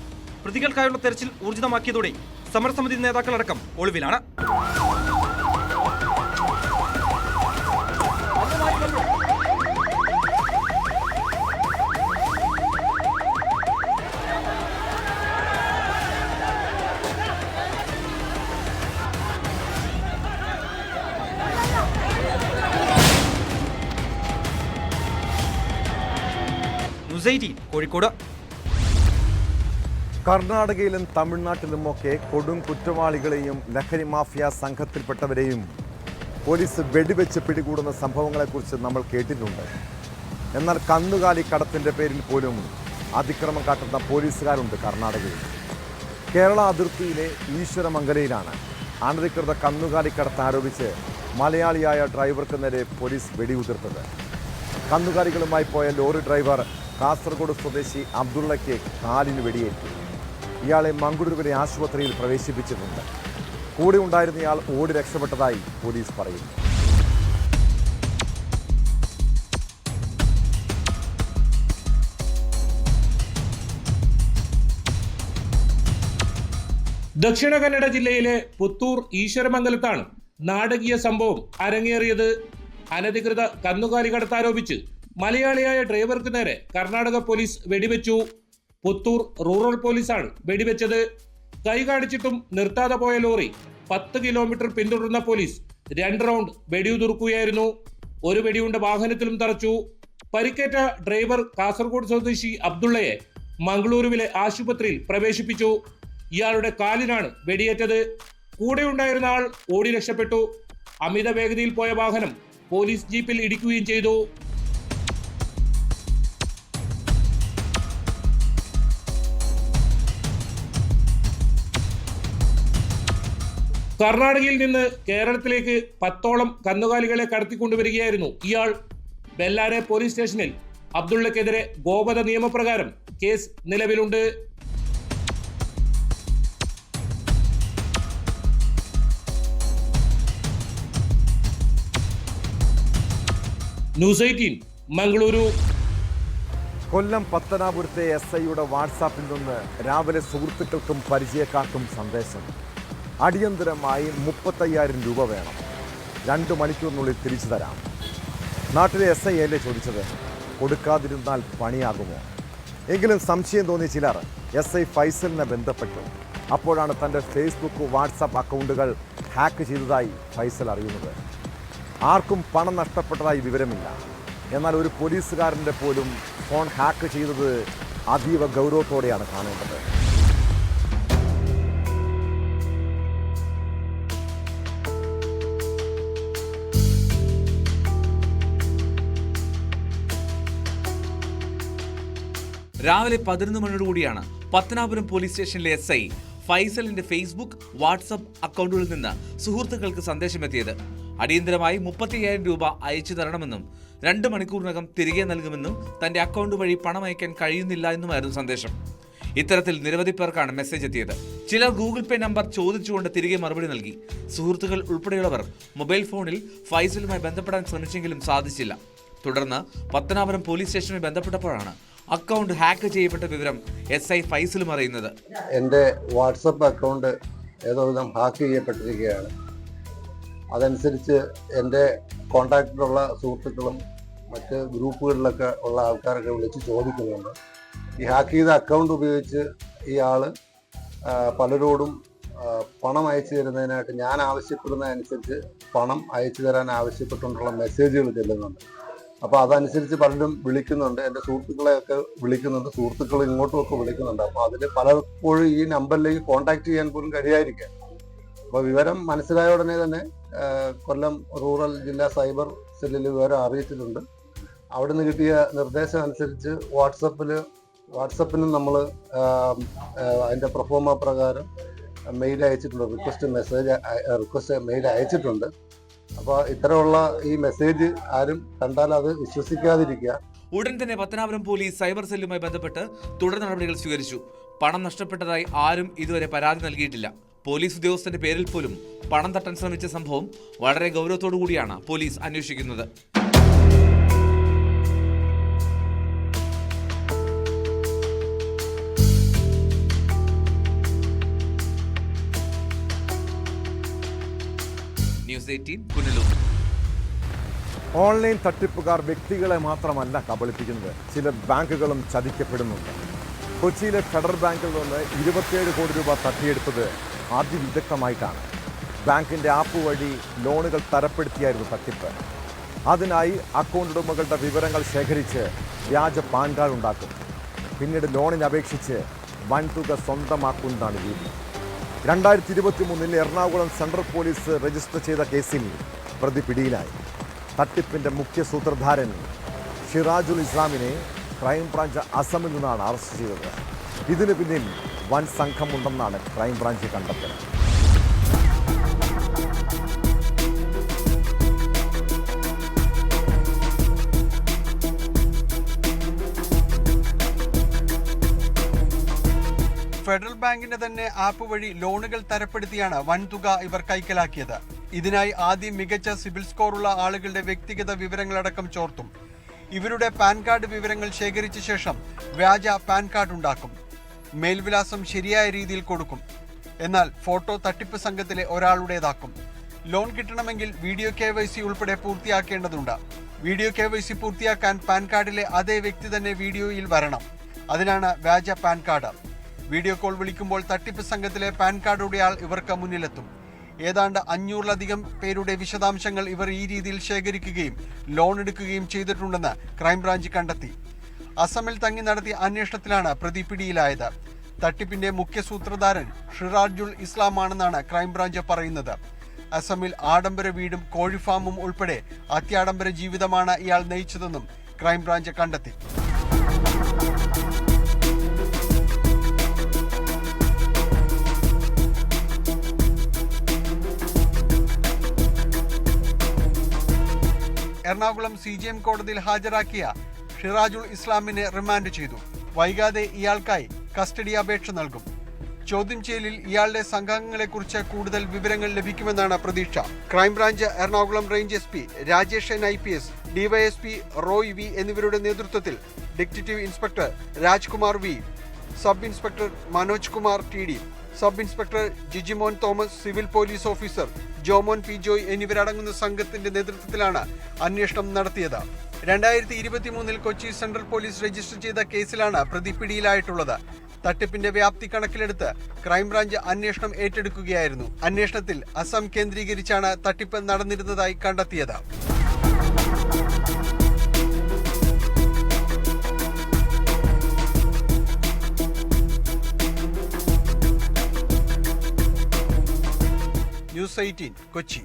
പ്രതികൾക്കായുള്ള തെരച്ചിൽ ഊർജിതമാക്കിയതോടെ സമരസമിതി നേതാക്കളടക്കം ഒളിവിലാണ്. കോഴിക്കോട്. കർണാടകയിലും തമിഴ്നാട്ടിലുമൊക്കെ കൊടും കുറ്റവാളികളെയും ലഹരി മാഫിയ സംഘത്തിൽപ്പെട്ടവരെയും പോലീസ് വെടിവെച്ച് പിടികൂടുന്ന സംഭവങ്ങളെക്കുറിച്ച് നമ്മൾ കേട്ടിട്ടുണ്ട്. എന്നാൽ കന്നുകാലി കടത്തിൻ്റെ പേരിൽ പോലും അതിക്രമം കാട്ടുന്ന പോലീസുകാരുണ്ട് കർണാടകയിൽ. കേരള അതിർത്തിയിലെ ഈശ്വരമംഗലയിലാണ് അനധികൃത കന്നുകാലി കടത്ത് ആരോപിച്ച് മലയാളിയായ ഡ്രൈവർക്ക് നേരെ പോലീസ് വെടിയുതിർത്തത്. കന്നുകാലികളുമായി പോയ ലോറി ഡ്രൈവർ കാസർഗോഡ് സ്വദേശി അബ്ദുള്ളയ്ക്ക് കാലിന് വെടിയേറ്റു. ഇയാളെ മംഗളൂരുവിലെ ആശുപത്രിയിൽ പ്രവേശിപ്പിച്ചിട്ടുണ്ട്. കൂടെ ഉണ്ടായിരുന്നയാൾ ഓടി രക്ഷപ്പെട്ടതായി പോലീസ് പറയുന്നു. ദക്ഷിണ കന്നഡ ജില്ലയിലെ പുത്തൂർ ഈശ്വരമംഗലത്താണ് നാടകീയ സംഭവം അരങ്ങേറിയത്. അനധികൃത കന്നുകാലി കടത്താരോപിച്ച് മലയാളിയായ ഡ്രൈവർക്ക് നേരെ കർണാടക പോലീസ് വെടിവെച്ചു. പുത്തൂർ റൂറൽ പോലീസാണ് വെടിവെച്ചത്. കൈ കാണിച്ചിട്ടും നിർത്താതെ പോയ ലോറി 10 കിലോമീറ്റർ പിന്തുടർന്ന പോലീസ് 2 റൗണ്ട് വെടിയുതിർക്കുകയായിരുന്നു. ഒരു വെടിയുണ്ട വാഹനത്തിലും തറച്ചു. പരിക്കേറ്റ ഡ്രൈവർ കാസർഗോഡ് സ്വദേശി അബ്ദുള്ളയെ മംഗളൂരുവിലെ ആശുപത്രിയിൽ പ്രവേശിപ്പിച്ചു. ഇയാളുടെ കാലിനാണ് വെടിയേറ്റത്. കൂടെയുണ്ടായിരുന്ന ആൾ ഓടി രക്ഷപ്പെട്ടു. അമിത വേഗതയിൽ പോയ വാഹനം പോലീസ് ജീപ്പിൽ ഇടിക്കുകയും ചെയ്തു. കർണാടകയിൽ നിന്ന് കേരളത്തിലേക്ക് 10ഓളം കന്നുകാലികളെ കടത്തിക്കൊണ്ടുവരികയായിരുന്നു ഇയാൾ. ബെല്ലാരെ പോലീസ് സ്റ്റേഷനിൽ അബ്ദുള്ളക്കെതിരെ ഗോവധ നിയമപ്രകാരം കേസ് നിലവിലുണ്ട്. ന്യൂസ് 18 മംഗളൂരു. കൊല്ലം പത്തനാപുരത്തെ SIയുടെ വാട്സാപ്പിൽ നിന്ന് രാവിലെ സുഹൃത്തുക്കൾക്കും പരിചയക്കാർക്കും സന്ദേശം. അടിയന്തരമായി 35,000 രൂപ വേണം, 2 മണിക്കൂറിനുള്ളിൽ തിരിച്ചു തരാം. നാട്ടിലെ SI അല്ലേ ചോദിച്ചത്, കൊടുക്കാതിരുന്നാൽ പണിയാകുമോ? എങ്കിലും സംശയം തോന്നിയ ചിലർ SI ഫൈസലിനെ ബന്ധപ്പെട്ടു. അപ്പോഴാണ് തൻ്റെ ഫേസ്ബുക്ക് വാട്സാപ്പ് അക്കൗണ്ടുകൾ ഹാക്ക് ചെയ്തതായി ഫൈസൽ അറിയുന്നത്. ആർക്കും പണം നഷ്ടപ്പെട്ടതായി വിവരമില്ല. എന്നാൽ ഒരു പോലീസുകാരൻ്റെ പോലും ഫോൺ ഹാക്ക് ചെയ്തത് അതീവ ഗൗരവത്തോടെയാണ് കാണേണ്ടത്. രാവിലെ 11 മണിയോടുകൂടിയാണ് പത്തനാപുരം പോലീസ് സ്റ്റേഷനിലെ SI ഫൈസലിന്റെ ഫേസ്ബുക്ക് വാട്സപ്പ് അക്കൗണ്ടുകളിൽ നിന്ന് സുഹൃത്തുക്കൾക്ക് സന്ദേശമെത്തിയത്. അടിയന്തരമായി 35,000 രൂപ അയച്ചു തരണമെന്നും 2 മണിക്കൂറിനകം തിരികെ നൽകുമെന്നും തന്റെ അക്കൗണ്ട് വഴി പണം അയക്കാൻ കഴിയുന്നില്ല എന്നുമായിരുന്നു സന്ദേശം. ഇത്തരത്തിൽ നിരവധി പേർക്കാണ് മെസ്സേജ് എത്തിയത്. ചിലർ ഗൂഗിൾ പേ നമ്പർ ചോദിച്ചുകൊണ്ട് തിരികെ മറുപടി നൽകി. സുഹൃത്തുക്കൾ ഉൾപ്പെടെയുള്ളവർ മൊബൈൽ ഫോണിൽ ഫൈസലുമായി ബന്ധപ്പെടാൻ ശ്രമിച്ചെങ്കിലും സാധിച്ചില്ല. തുടർന്ന് പത്തനാപുരം പോലീസ് സ്റ്റേഷനുമായി ബന്ധപ്പെട്ടപ്പോഴാണ് അക്കൗണ്ട് ഹാക്ക് ചെയ്യപ്പെട്ട വിവരം SI ഫൈസലും അറിയുന്നത്. എൻ്റെ വാട്സപ്പ് അക്കൗണ്ട് ഏതോ വിധം ഹാക്ക് ചെയ്യപ്പെട്ടിരിക്കുകയാണ്. അതനുസരിച്ച് എൻ്റെ കോൺടാക്റ്റിലുള്ള സുഹൃത്തുക്കളും മറ്റ് ഗ്രൂപ്പുകളിലൊക്കെ ഉള്ള ആൾക്കാരൊക്കെ വിളിച്ച് ചോദിക്കുന്നുണ്ട്. ഈ ഹാക്ക് ചെയ്ത അക്കൗണ്ട് ഉപയോഗിച്ച് ഈ ആൾ പലരോടും പണം അയച്ചു തരുന്നതിനായിട്ട് ഞാൻ ആവശ്യപ്പെടുന്നതനുസരിച്ച് പണം അയച്ചു തരാൻ ആവശ്യപ്പെട്ടുകൊണ്ടുള്ള മെസ്സേജുകൾ ചെല്ലുന്നുണ്ട്. അപ്പോൾ അതനുസരിച്ച് പലരും വിളിക്കുന്നുണ്ട്. എൻ്റെ സുഹൃത്തുക്കളെയൊക്കെ വിളിക്കുന്നുണ്ട്, സുഹൃത്തുക്കൾ ഇങ്ങോട്ടുമൊക്കെ വിളിക്കുന്നുണ്ട്. അപ്പോൾ അതിൽ പലപ്പോഴും ഈ നമ്പറിലേക്ക് കോൺടാക്ട് ചെയ്യാൻ പോലും കഴിയാതിരിക്കുക. അപ്പോൾ വിവരം മനസ്സിലായ ഉടനെ തന്നെ കൊല്ലം റൂറൽ ജില്ലാ സൈബർ സെല്ലിൽ വിവരം അറിയിച്ചിട്ടുണ്ട്. അവിടുന്ന് കിട്ടിയ നിർദ്ദേശം അനുസരിച്ച് വാട്സപ്പിനും നമ്മൾ അതിൻ്റെ പ്രൊഫോമ പ്രകാരം മെയിൽ അയച്ചിട്ടുണ്ട്, റിക്വസ്റ്റ് മെയിൽ അയച്ചിട്ടുണ്ട്. അപ്പോൾ ഇത്തരമുള്ള ഈ മെസ്സേജ് ആരും കണ്ടാൽ അത് വിശ്വസിക്കാതിരിക്കുക. ഉടൻ തന്നെ പത്തനാപുരം പോലീസ് സൈബർ സെല്ലുമായി ബന്ധപ്പെട്ട് തുടർ നടപടികൾ സ്വീകരിച്ചു. പണം നഷ്ടപ്പെട്ടതായി ആരും ഇതുവരെ പരാതി നൽകിയിട്ടില്ല. പോലീസ് ഉദ്യോഗസ്ഥന്റെ പേരിൽ പോലും പണം തട്ടാൻ ശ്രമിച്ച സംഭവം വളരെ ഗൗരവത്തോടു കൂടിയാണ് പോലീസ് അന്വേഷിക്കുന്നത്. ന്യൂസ് 18 പുനലൂർ. ഓൺലൈൻ തട്ടിപ്പുകാർ വ്യക്തികളെ മാത്രമല്ല കബളിപ്പിക്കുന്നത്, ചില ബാങ്കുകളും ചതിക്കപ്പെടുന്നുണ്ട്. കൊച്ചിയിലെ ഫെഡറൽ ബാങ്കിൽ നിന്ന് 27 കോടി രൂപ തട്ടിയെടുത്തത് അതിവിദഗ്ധമായിട്ടാണ്. ബാങ്കിൻ്റെ ആപ്പ് വഴി ലോണുകൾ തരപ്പെടുത്തിയായിരുന്നു തട്ടിപ്പ്. അതിനായി അക്കൗണ്ട് ഉടമകളുടെ വിവരങ്ങൾ ശേഖരിച്ച് വ്യാജ പാൻ കാർഡ് ഉണ്ടാക്കും. പിന്നീട് ലോണിന് അപേക്ഷിച്ച് വൻതുക സ്വന്തമാക്കുന്നതാണ് രീതി. 2023 എറണാകുളം സെൻട്രൽ പോലീസ് രജിസ്റ്റർ ചെയ്ത കേസിൽ പ്രതി പിടിയിലായി. തട്ടിപ്പിൻ്റെ മുഖ്യ സൂത്രധാരൻ ഷിറാജുൽ ഇസ്ലാമിനെ ക്രൈംബ്രാഞ്ച് അസമിൽ നിന്നാണ് അറസ്റ്റ് ചെയ്തത്. ഇതിന് പിന്നിൽ വൻ സംഘമുണ്ടെന്നാണ് ക്രൈംബ്രാഞ്ച് കണ്ടെത്തൽ. ഫെഡറൽ ബാങ്കിന്റെ തന്നെ ആപ്പ് വഴി ലോണുകൾ തരപ്പെടുത്തിയാണ് വൻതുക ഇവർ കൈക്കലാക്കിയത്. ഇതിനായി ആദ്യം മികച്ച സിബിൽ സ്കോറുള്ള ആളുകളുടെ വ്യക്തിഗത വിവരങ്ങളടക്കം ചോർത്തും. ഇവരുടെ പാൻ കാർഡ് വിവരങ്ങൾ ശേഖരിച്ച ശേഷം വ്യാജ പാൻ കാർഡ് ഉണ്ടാക്കും. മേൽവിലാസം ശരിയായ രീതിയിൽ കൊടുക്കും. എന്നാൽ ഫോട്ടോ തട്ടിപ്പ് സംഘത്തിലെ ഒരാളുടേതാക്കും. ലോൺ കിട്ടണമെങ്കിൽ വീഡിയോ KYC ഉൾപ്പെടെ പൂർത്തിയാക്കേണ്ടതുണ്ട്. വീഡിയോ KYC പൂർത്തിയാക്കാൻ പാൻ കാർഡിലെ അതേ വ്യക്തി തന്നെ വീഡിയോയിൽ വരണം. അതിനാണ് വ്യാജ പാൻ കാർഡ്. വീഡിയോ കോൾ വിളിക്കുമ്പോൾ തട്ടിപ്പ് സംഘത്തിലെ പാൻ കാർഡ് ഉടയാൾ ഇവർക്ക് മുന്നിലെത്തും. ഏതാണ്ട് 500-ലധികം പേരുടെ വിശദാംശങ്ങൾ ഇവർ ഈ രീതിയിൽ ശേഖരിക്കുകയും ലോൺ എടുക്കുകയും ചെയ്തിട്ടുണ്ടെന്ന് ക്രൈംബ്രാഞ്ച് കണ്ടെത്തി. അസമിൽ തങ്ങി നടത്തിയ അന്വേഷണത്തിലാണ് പ്രതി പിടിയിലായത്. തട്ടിപ്പിന്റെ മുഖ്യ സൂത്രധാരൻ ഷിറാജുൽ ഇസ്ലാം ആണെന്നാണ് ക്രൈംബ്രാഞ്ച് പറയുന്നത്. അസമിൽ ആഡംബര വീടും കോഴിഫാമും ഉൾപ്പെടെ അത്യാഡംബര ജീവിതമാണ് ഇയാൾ നയിച്ചതെന്നും ക്രൈംബ്രാഞ്ച് കണ്ടെത്തി. എറണാകുളം CJM കോടതിയിൽ ഹാജരാക്കിയ ഷിറാജുൽ ഇസ്ലാമിനെ റിമാൻഡ് ചെയ്തു. വൈകാതെ ഇയാൾക്കായി കസ്റ്റഡി അപേക്ഷ നൽകും. ചോദ്യം ചെയ്യലിൽ ഇയാളുടെ സംഘാംഗങ്ങളെക്കുറിച്ച് കൂടുതൽ വിവരങ്ങൾ ലഭിക്കുമെന്നാണ് പ്രതീക്ഷ. Crime branch Ernakulam range SP Rajesh N IPS, DYSP Roy V എന്നിവരുടെ നേതൃത്വത്തിൽ detective inspector Rajkumar V, sub inspector Manoj Kumar TD, sub inspector Jijimon Thomas, civil police officer Jomon P Joy എന്നിവരടങ്ങുന്ന സംഘത്തിന്റെ നേതൃത്വത്തിലാണ് അന്വേഷണം നടത്തിയത്. 2023 കൊച്ചി സെൻട്രൽ പോലീസ് രജിസ്റ്റർ ചെയ്ത കേസിലാണ് പ്രതി പിടിയിലായിട്ടുള്ളത്. തട്ടിപ്പിന്റെ വ്യാപ്തി കണക്കിലെടുത്ത് ക്രൈംബ്രാഞ്ച് അന്വേഷണം ഏറ്റെടുക്കുകയായിരുന്നു. അന്വേഷണത്തിൽ അസം കേന്ദ്രീകരിച്ചാണ് തട്ടിപ്പ് നടന്നിരുന്നതായി കണ്ടെത്തിയത്. ന്യൂസ് 18 കൊച്ചി.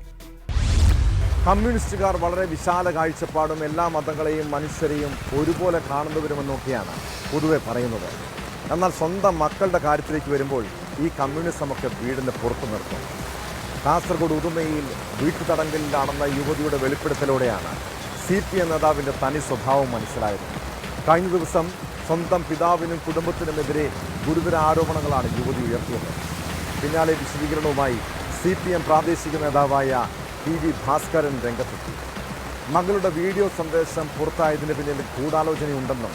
കമ്മ്യൂണിസ്റ്റുകാർ വളരെ വിശാല കാഴ്ചപ്പാടും എല്ലാ മതങ്ങളെയും മനുഷ്യരെയും ഒരുപോലെ കാണുന്നവരുമെന്നൊക്കെയാണ് പൊതുവെ പറയുന്നത്. എന്നാൽ സ്വന്തം മക്കളുടെ കാര്യത്തിലേക്ക് വരുമ്പോൾ ഈ കമ്മ്യൂണിസമൊക്കെ വീടിന് പുറത്തു നിർത്തും. കാസർഗോഡ് ഉദുമയിൽ വീട്ടുതടങ്കലിലാണെന്ന യുവതിയുടെ വെളിപ്പെടുത്തലോടെയാണ് CPM നേതാവിൻ്റെ തനി സ്വഭാവം മനസ്സിലായത്. കഴിഞ്ഞ ദിവസം സ്വന്തം പിതാവിനും കുടുംബത്തിനുമെതിരെ ഗുരുതര ആരോപണങ്ങളാണ് യുവതി ഉയർത്തിയത്. പിന്നാലെ വിശദീകരണവുമായി CPM പ്രാദേശിക നേതാവായ PV ഭാസ്കരൻ രംഗത്തെത്തി. മകളുടെ വീഡിയോ സന്ദേശം പുറത്തായതിന് പിന്നിൽ ഗൂഢാലോചനയുണ്ടെന്നും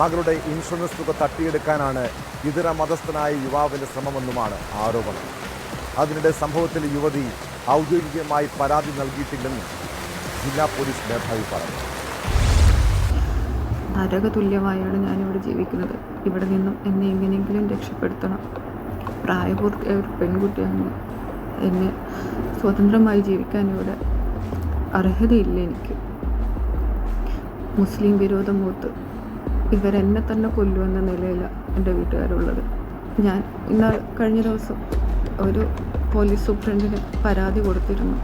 മകളുടെ ഇൻഷുറൻസ് തുക തട്ടിയെടുക്കാനാണ് ഇതര മതസ്ഥനായ യുവാവിൻ്റെ ശ്രമമെന്നുമാണ് ആരോപണം. അതിനിടെ സംഭവത്തിൽ യുവതി ഔദ്യോഗികമായി പരാതി നൽകിയിട്ടില്ലെന്നും ജില്ലാ പോലീസ് മേധാവി പറഞ്ഞു. നരകതുല്യമായാണ് ഞാനിവിടെ ജീവിക്കുന്നത്. ഇവിടെ നിന്നും എന്നെ എങ്ങനെയെങ്കിലും രക്ഷപ്പെടുത്തണം. പ്രായപൂർത്തിയായ ഒരു പെൺകുട്ടിയാണ്. എന്നെ സ്വതന്ത്രമായി ജീവിക്കാൻ ഇവിടെ അർഹതയില്ല എനിക്ക്. മുസ്ലിം വിരോധം മൂത്ത് ഇവരെന്നെ തന്നെ കൊല്ലുമെന്ന നിലയിലാണ് എൻ്റെ വീട്ടുകാരുള്ളത്. ഞാൻ കഴിഞ്ഞ ദിവസം ഒരു പോലീസ് സൂപ്രണ്ടിന് പരാതി കൊടുത്തിരുന്നു.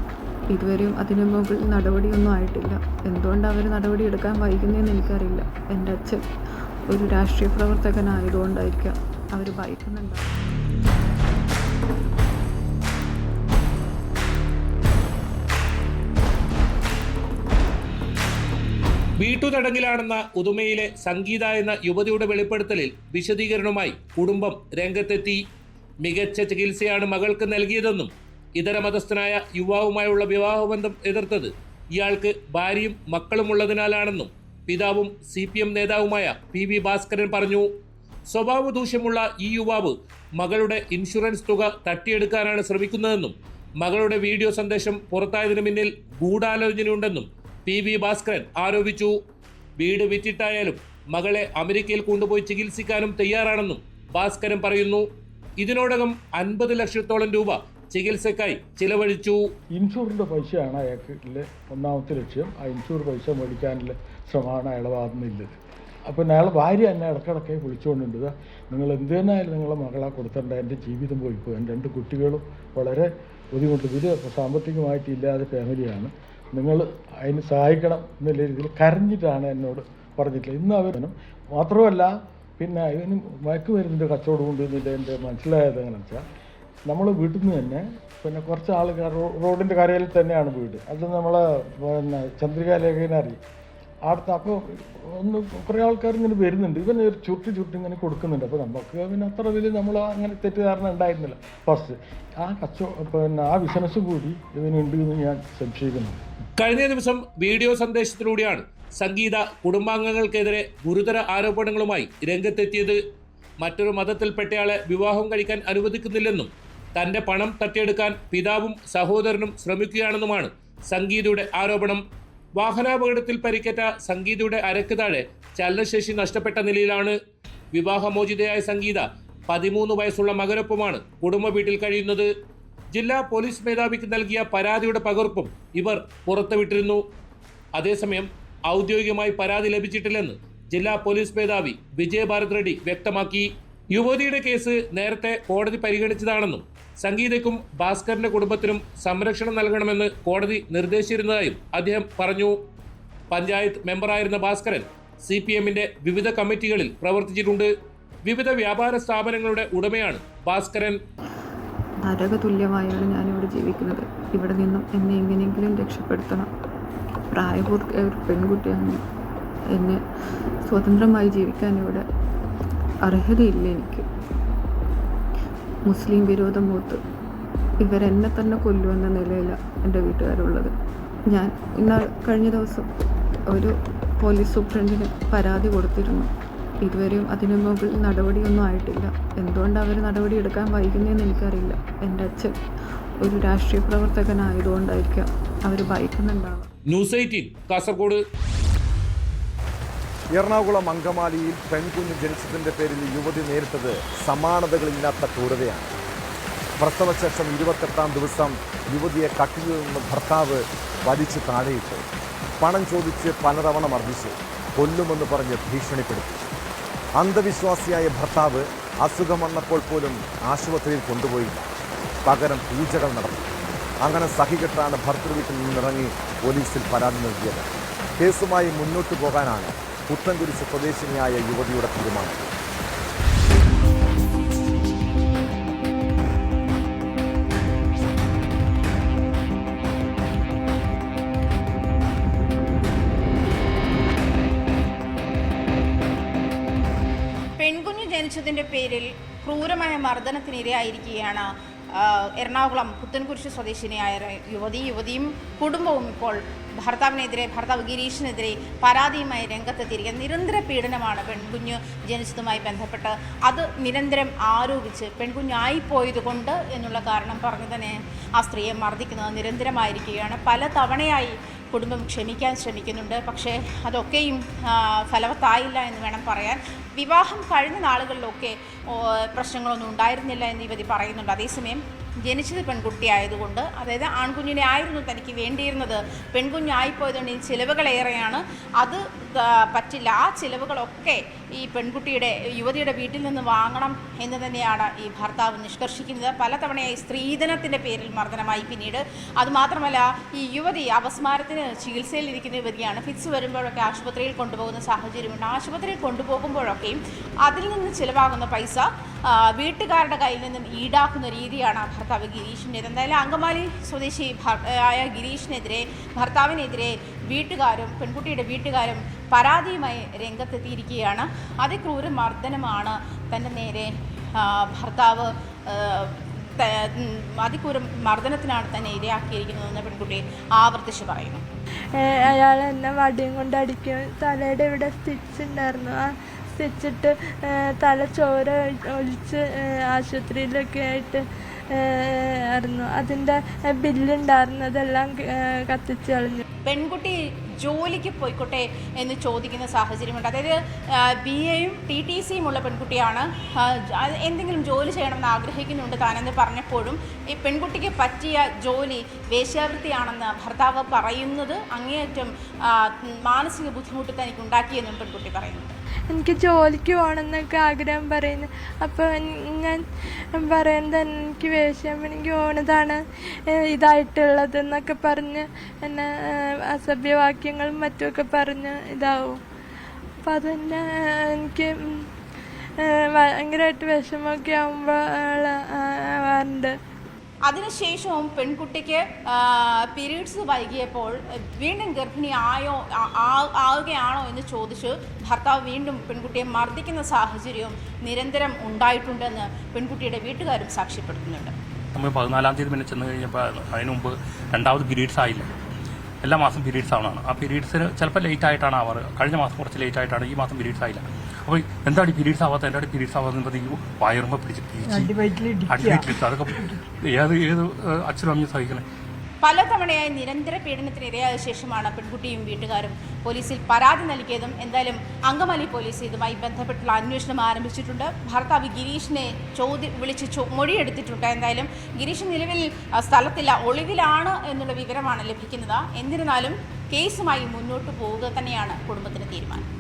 ഇതുവരെയും അതിന് മുകളിൽ നടപടിയൊന്നും ആയിട്ടില്ല. എന്തുകൊണ്ട് അവർ നടപടി എടുക്കാൻ വൈകുന്നതെന്ന് എനിക്കറിയില്ല. എൻ്റെ അച്ഛൻ ഒരു രാഷ്ട്രീയ പ്രവർത്തകനായതുകൊണ്ടായിരിക്കാം അവർ ഭയക്കുന്നുണ്ടാവും. വീട്ടുതടങ്കിലാണെന്ന ഉദുമയിലെ സംഗീത എന്ന യുവതിയുടെ വെളിപ്പെടുത്തലിൽ വിശദീകരണവുമായി കുടുംബം രംഗത്തെത്തി. മികച്ച ചികിത്സയാണ് മകൾക്ക് നൽകിയതെന്നും ഇതര മതസ്ഥനായ യുവാവുമായുള്ള വിവാഹബന്ധം എതിർത്തത് ഇയാൾക്ക് ഭാര്യയും മക്കളും ഉള്ളതിനാലാണെന്നും പിതാവും CPM നേതാവുമായ PV ഭാസ്കരൻ പറഞ്ഞു. സ്വഭാവ ദൂഷ്യമുള്ള ഈ യുവാവ് മകളുടെ ഇൻഷുറൻസ് തുക തട്ടിയെടുക്കാനാണ് ശ്രമിക്കുന്നതെന്നും മകളുടെ വീഡിയോ സന്ദേശം പുറത്തായതിനു പിന്നിൽ ഗൂഢാലോചനയുണ്ടെന്നും PV ഭാസ്കരൻ ആരോപിച്ചു. വീട് വിറ്റിട്ടായാലും മകളെ അമേരിക്കയിൽ കൊണ്ടുപോയി ചികിത്സിക്കാനും തയ്യാറാണെന്നും ഭാസ്കരൻ പറയുന്നു. ഇതിനോടകം 50 ലക്ഷത്തോളം രൂപ ചികിത്സക്കായി ചിലവഴിച്ചു. ഇൻഷുറിൻ്റെ പൈസയാണ് അയാൾക്കിലെ ഒന്നാമത്തെ ലക്ഷ്യം. ആ ഇൻഷുർ പൈസ മേടിക്കാനുള്ള ശ്രമമാണ് അയാളെ ഭാഗത്തുനിന്നുള്ളത്. അപ്പം അയാളെ ഭാര്യ എന്നെ ഇടയ്ക്കിടയ്ക്ക് വിളിച്ചുകൊണ്ടുണ്ട്, നിങ്ങൾ എന്ത് തന്നെയായാലും നിങ്ങളെ മകളെ കൊടുത്തേണ്ട, എൻ്റെ ജീവിതം പോയിപ്പോയി, എൻ്റെ 2 കുട്ടികളും വളരെ ബുദ്ധിമുട്ട്, ഇത് സാമ്പത്തികമായിട്ടില്ലാതെ ഫാമിലിയാണ്, നിങ്ങൾ അതിന് സഹായിക്കണം എന്നുള്ള രീതിയിൽ കരഞ്ഞിട്ടാണ് എന്നോട് പറഞ്ഞിട്ടുള്ളത്. ഇന്ന് അവനും മാത്രമല്ല, പിന്നെ ഇവന് മയക്കുമരുന്നിൻ്റെ കച്ചവടം കൊണ്ടുവന്നില്ല. എൻ്റെ മനസ്സിലായത് എങ്ങനെയാണെന്ന് വെച്ചാൽ, നമ്മൾ വീട്ടിൽ നിന്ന് തന്നെ പിന്നെ കുറച്ച് ആൾക്കാർ റോഡിൻ്റെ കരയിൽ തന്നെയാണ് വീട്. അത് നമ്മളെ പിന്നെ ചന്ദ്രികാലേഖനറിയും അടുത്ത്. അപ്പോൾ കുറേ ആൾക്കാർ ഇങ്ങനെ വരുന്നുണ്ട്. ഇവൻ ഒരു ചുരുട്ടി ഇങ്ങനെ കൊടുക്കുന്നുണ്ട്. അപ്പോൾ നമുക്ക് പിന്നെ അത്ര വലിയ നമ്മൾ അങ്ങനെ തെറ്റിദ്ധാരണ ഉണ്ടായിരുന്നില്ല ഫസ്റ്റ്. ആ പിന്നെ ആ ബിസിനസ് കൂടി ഇവനുണ്ട് എന്ന് ഞാൻ സംശയിക്കുന്നു. കഴിഞ്ഞ ദിവസം വീഡിയോ സന്ദേശത്തിലൂടെയാണ് സംഗീത കുടുംബാംഗങ്ങൾക്കെതിരെ ഗുരുതര ആരോപണങ്ങളുമായി രംഗത്തെത്തിയത്. മറ്റൊരു മതത്തിൽപ്പെട്ടയാളെ വിവാഹം കഴിക്കാൻ അനുവദിക്കുന്നില്ലെന്നും തൻ്റെ പണം തട്ടിയെടുക്കാൻ പിതാവും സഹോദരനും ശ്രമിക്കുകയാണെന്നുമാണ് സംഗീതയുടെ ആരോപണം. വാഹനാപകടത്തിൽ പരിക്കേറ്റ സംഗീതയുടെ അരക്ക് താഴെ ചലനശേഷി നഷ്ടപ്പെട്ട നിലയിലാണ്. വിവാഹമോചിതയായ സംഗീത 13 വയസ്സുള്ള മകനൊപ്പമാണ് കുടുംബ വീട്ടിൽ കഴിയുന്നത്. ജില്ലാ പോലീസ് മേധാവിക്ക് നൽകിയ പരാതിയുടെ പകർപ്പും ഇവർ പുറത്തുവിട്ടിരുന്നു. അതേസമയം ഔദ്യോഗികമായി പരാതി ലഭിച്ചിട്ടില്ലെന്ന് ജില്ലാ പോലീസ് മേധാവി വിജയഭാരത് റെഡ്ഡി വ്യക്തമാക്കി. യുവതിയുടെ കേസ് നേരത്തെ കോടതി പരിഗണിച്ചതാണെന്നും സംഗീതയ്ക്കും ഭാസ്കറിന്റെ കുടുംബത്തിനും സംരക്ഷണം നൽകണമെന്ന് കോടതി നിർദ്ദേശിച്ചിരുന്നതായും അദ്ദേഹം പറഞ്ഞു. പഞ്ചായത്ത് മെമ്പറായിരുന്ന ഭാസ്കരൻ CPMന്റെ വിവിധ കമ്മിറ്റികളിൽ പ്രവർത്തിച്ചിട്ടുണ്ട്. വിവിധ വ്യാപാര സ്ഥാപനങ്ങളുടെ ഉടമയാണ് ഭാസ്കരൻ. നരകതുല്യമായാണ് ഞാനിവിടെ ജീവിക്കുന്നത്. ഇവിടെ നിന്നും എന്നെ എങ്ങനെയെങ്കിലും രക്ഷപ്പെടുത്തണം. പ്രായപൂർത്തിയായ ഒരു പെൺകുട്ടിയാണ്. എന്നെ സ്വതന്ത്രമായി ജീവിക്കാൻ ഇവിടെ അർഹതയില്ല എനിക്ക്. മുസ്ലിം വിരോധം മൂത്ത് ഇവരെന്നെ തന്നെ കൊല്ലുമെന്ന നിലയിലാണ് എൻ്റെ വീട്ടുകാരുള്ളത്. ഞാൻ കഴിഞ്ഞ ദിവസം ഒരു പോലീസ് സൂപ്രണ്ടിന് പരാതി കൊടുത്തിരുന്നു. ഇതുവരെയും അതിനു മുകളിൽ നടപടിയൊന്നും ആയിട്ടില്ല. എന്തുകൊണ്ട് അവർ നടപടി എടുക്കാൻ വൈകുന്നതെന്ന് എനിക്കറിയില്ല. എൻ്റെ അച്ഛൻ ഒരു രാഷ്ട്രീയ പ്രവർത്തകനായതുകൊണ്ടായിരിക്കാം അവർ ഭയക്കുന്നുണ്ടാവുക. ന്യൂസ് 18 കാസർഗോഡ്. എറണാകുളം അങ്കമാലിയിൽ പെൺകുഞ്ഞ് ജനിച്ചതിൻ്റെ പേരിൽ യുവതി നേരിട്ടത് സമാനതകളില്ലാത്ത ക്രൂരതയാണ്. പ്രസവശേഷം 28ാം ദിവസം യുവതിയെ കട്ടിലിൽ നിന്ന് ഭർത്താവ് വലിച്ചു താഴെയിട്ടു. പണം ചോദിച്ച് പലതവണ മർദ്ദിച്ചു. കൊല്ലുമെന്ന് പറഞ്ഞ് ഭീഷണിപ്പെടുത്തി. അന്ധവിശ്വാസിയായ ഭർത്താവ് അസുഖം വന്നപ്പോൾ പോലും ആശുപത്രിയിൽ കൊണ്ടുപോയില്ല. പകരം പൂജകൾ നടത്തി. അങ്ങനെ സഹികെട്ടാണ് ഭർത്തൃവീട്ടിൽ നിന്നിറങ്ങി പോലീസിൽ പരാതി നൽകിയത്. കേസുമായി മുന്നോട്ടു പോകാനാണ് പുത്തൻകുരിശ് സ്വദേശിനിയായ യുവതിയുടെ തീരുമാനം. പെൺകുഞ്ഞ് ജനിച്ചതിൻ്റെ പേരിൽ ക്രൂരമായ മർദ്ദനത്തിനിരയായിരിക്കുകയാണ് എറണാകുളം പുത്തൻകുരിശ് സ്വദേശിനിയായ യുവതിയും കുടുംബവും ഇപ്പോൾ ഭർത്താവ് ഗിരീഷിനെതിരെ പരാതിയുമായി രംഗത്തെത്തിയിരിക്കുക. നിരന്തര പീഡനമാണ് പെൺകുഞ്ഞ് ജനിച്ചതുമായി ബന്ധപ്പെട്ട്. അത് നിരന്തരം ആരോപിച്ച് പെൺകുഞ്ഞായിപ്പോയത് കൊണ്ട് എന്നുള്ള കാരണം പറഞ്ഞു തന്നെ ആ സ്ത്രീയെ മർദ്ദിക്കുന്നത് നിരന്തരമായിരിക്കുകയാണ്. പല തവണയായി കുടുംബം ക്ഷമിക്കാൻ ശ്രമിക്കുന്നുണ്ട്. പക്ഷേ അതൊക്കെയും ഫലവത്തായില്ല എന്ന് വേണം പറയാൻ. വിവാഹം കഴിഞ്ഞ നാളുകളിലൊക്കെ പ്രശ്നങ്ങളൊന്നും ഉണ്ടായിരുന്നില്ല എന്ന് യുവതി പറയുന്നുണ്ട്. അതേസമയം ജനിച്ചത് പെൺകുട്ടിയായതുകൊണ്ട്, അതായത് ആൺകുഞ്ഞിനെ ആയിരുന്നു തനിക്ക് വേണ്ടിയിരുന്നത്, പെൺകുഞ്ഞായിപ്പോയതുകൊണ്ട് ഈ ചിലവുകളേറെയാണ്, അത് പറ്റില്ല, ആ ചിലവുകളൊക്കെ ഈ യുവതിയുടെ വീട്ടിൽ നിന്ന് വാങ്ങണം എന്ന് തന്നെയാണ് ഈ ഭർത്താവ് നിഷ്കർഷിക്കുന്നത്. പലതവണയായി സ്ത്രീധനത്തിൻ്റെ പേരിൽ മർദ്ദനമായി. പിന്നീട് അതുമാത്രമല്ല, ഈ യുവതി അപസ്മാരത്തിന് ചികിത്സയിലിരിക്കുന്ന യുവതിയാണ്. ഫിറ്റ്സ് വരുമ്പോഴൊക്കെ ആശുപത്രിയിൽ കൊണ്ടുപോകുന്ന സാഹചര്യമുണ്ട്. ആശുപത്രിയിൽ കൊണ്ടുപോകുമ്പോഴൊക്കെയും അതിൽ നിന്ന് ചിലവാകുന്ന പൈസ വീട്ടുകാരുടെ കയ്യിൽ നിന്നും ഈടാക്കുന്ന രീതിയാണ് ഭർത്താവ് ഗിരീഷിൻ്റേത്. എന്തായാലും അങ്കമാലി സ്വദേശി ആയ ഗിരീഷിനെതിരെ, ഭർത്താവിനെതിരെ പെൺകുട്ടിയുടെ വീട്ടുകാരും പരാതിയുമായി രംഗത്തെത്തിയിരിക്കുകയാണ്. അതിക്രൂര മർദ്ദനമാണ് തൻ്റെ നേരെ ഭർത്താവ് അതിക്രൂര മർദ്ദനത്തിനാണ് തന്നെ ഇരയാക്കിയിരിക്കുന്നതെന്ന് പെൺകുട്ടി ആവർത്തിച്ച് പറയുന്നു. അയാൾ എന്നെ വടിയും കൊണ്ട് അടിക്കും. തലയുടെ ഇവിടെ സ്റ്റിച്ച് ഉണ്ടായിരുന്നു. ആ സ്റ്റിച്ചിട്ട് തല ചോര ഒഴിച്ച് ആശുപത്രിയിലൊക്കെ ആയിട്ട് ആയിരുന്നു. അതിൻ്റെ ബില്ലുണ്ടായിരുന്നു, അതെല്ലാം കത്തിച്ച് കളഞ്ഞു. പെൺകുട്ടി ജോലിക്ക് പോയിക്കോട്ടെ എന്ന് ചോദിക്കുന്ന സാഹചര്യമുണ്ട്. അതായത് BAയും TTCയും ഉള്ള പെൺകുട്ടിയാണ്. എന്തെങ്കിലും ജോലി ചെയ്യണമെന്ന് ആഗ്രഹിക്കുന്നുണ്ട് താനെന്ന് പറഞ്ഞപ്പോഴും ഈ പെൺകുട്ടിക്ക് പറ്റിയ ജോലി വേശ്യാവൃത്തിയാണെന്ന് ഭർത്താവ് പറയുന്നത് അങ്ങേയറ്റം മാനസിക ബുദ്ധിമുട്ട് തനിക്ക് ഉണ്ടാക്കിയെന്നും പെൺകുട്ടി പറയുന്നു. എനിക്ക് ജോലിക്ക് പോകണമെന്നൊക്കെ ആഗ്രഹം പറയുന്നു. അപ്പോൾ ഞാൻ പറയുന്നത് എനിക്ക് വേശ്യാപ്പണിക്ക് പോണതാണ് ഇതായിട്ടുള്ളതെന്നൊക്കെ പറഞ്ഞ് എന്നെ അസഭ്യവാക്യങ്ങളും മറ്റുമൊക്കെ പറഞ്ഞ് ഇതാവും. അപ്പം അതുതന്നെ എനിക്ക് ഭയങ്കരമായിട്ട് വിഷമമൊക്കെ ആവാറുണ്ട്. അതിനുശേഷവും പെൺകുട്ടിക്ക് പീരീഡ്സ് വൈകിയപ്പോൾ വീണ്ടും ഗർഭിണി ആവുകയാണോ എന്ന് ചോദിച്ച് ഭർത്താവ് വീണ്ടും പെൺകുട്ടിയെ മർദ്ദിക്കുന്ന സാഹചര്യവും നിരന്തരം ഉണ്ടായിട്ടുണ്ടെന്ന് പെൺകുട്ടിയുടെ വീട്ടുകാരും സാക്ഷ്യപ്പെടുത്തുന്നുണ്ട്. നമ്മൾ 14-ാം തീയതി പിന്നെ ചെന്ന് കഴിഞ്ഞപ്പോൾ അതിന് മുമ്പ് രണ്ടാമത് പീരീഡ്സ് ആയില്ല. എല്ലാ മാസം പീരീഡ്സ് ആവണമാണ്. ആ പീരീഡ്സിന് ചിലപ്പോൾ ലേറ്റ് ആയിട്ടാണ് ആവാറ്. കഴിഞ്ഞ മാസം കുറച്ച് ലേറ്റ് ആയിട്ടാണ്, ഈ മാസം പീരീഡ്സ് ആയില്ല. അപ്പോൾ എന്താണ് ഈ പീരീഡ്സ് ആവാത്ത, എന്താണ് പീരീഡ്സ് ആവാത്തത് വയറുമ്പോൾ പിടിച്ച് അടിവയറ്റിലിട്ട് അതൊക്കെ ഏത് അച്ഛനും അമ്മയും സഹിക്കണേ. പലതവണയായി നിരന്തര പീഡനത്തിനിരയായ ശേഷമാണ് പെൺകുട്ടിയും വീട്ടുകാരും പോലീസിൽ പരാതി നൽകിയതും. എന്തായാലും അങ്കമാലി പോലീസ് ഇതുമായി ബന്ധപ്പെട്ടുള്ള അന്വേഷണം ആരംഭിച്ചിട്ടുണ്ട്. ഭർത്താവ് ഗിരീഷിനെ വിളിച്ച് മൊഴിയെടുത്തിട്ടുണ്ട്. എന്തായാലും ഗിരീഷ് നിലവിൽ സ്ഥലത്തില്ല, ഒളിവിലാണ് എന്നുള്ള വിവരമാണ് ലഭിക്കുന്നത്. എന്നിരുന്നാലും കേസുമായി മുന്നോട്ട് പോവുക തന്നെയാണ് കുടുംബത്തിന്റെ തീരുമാനം.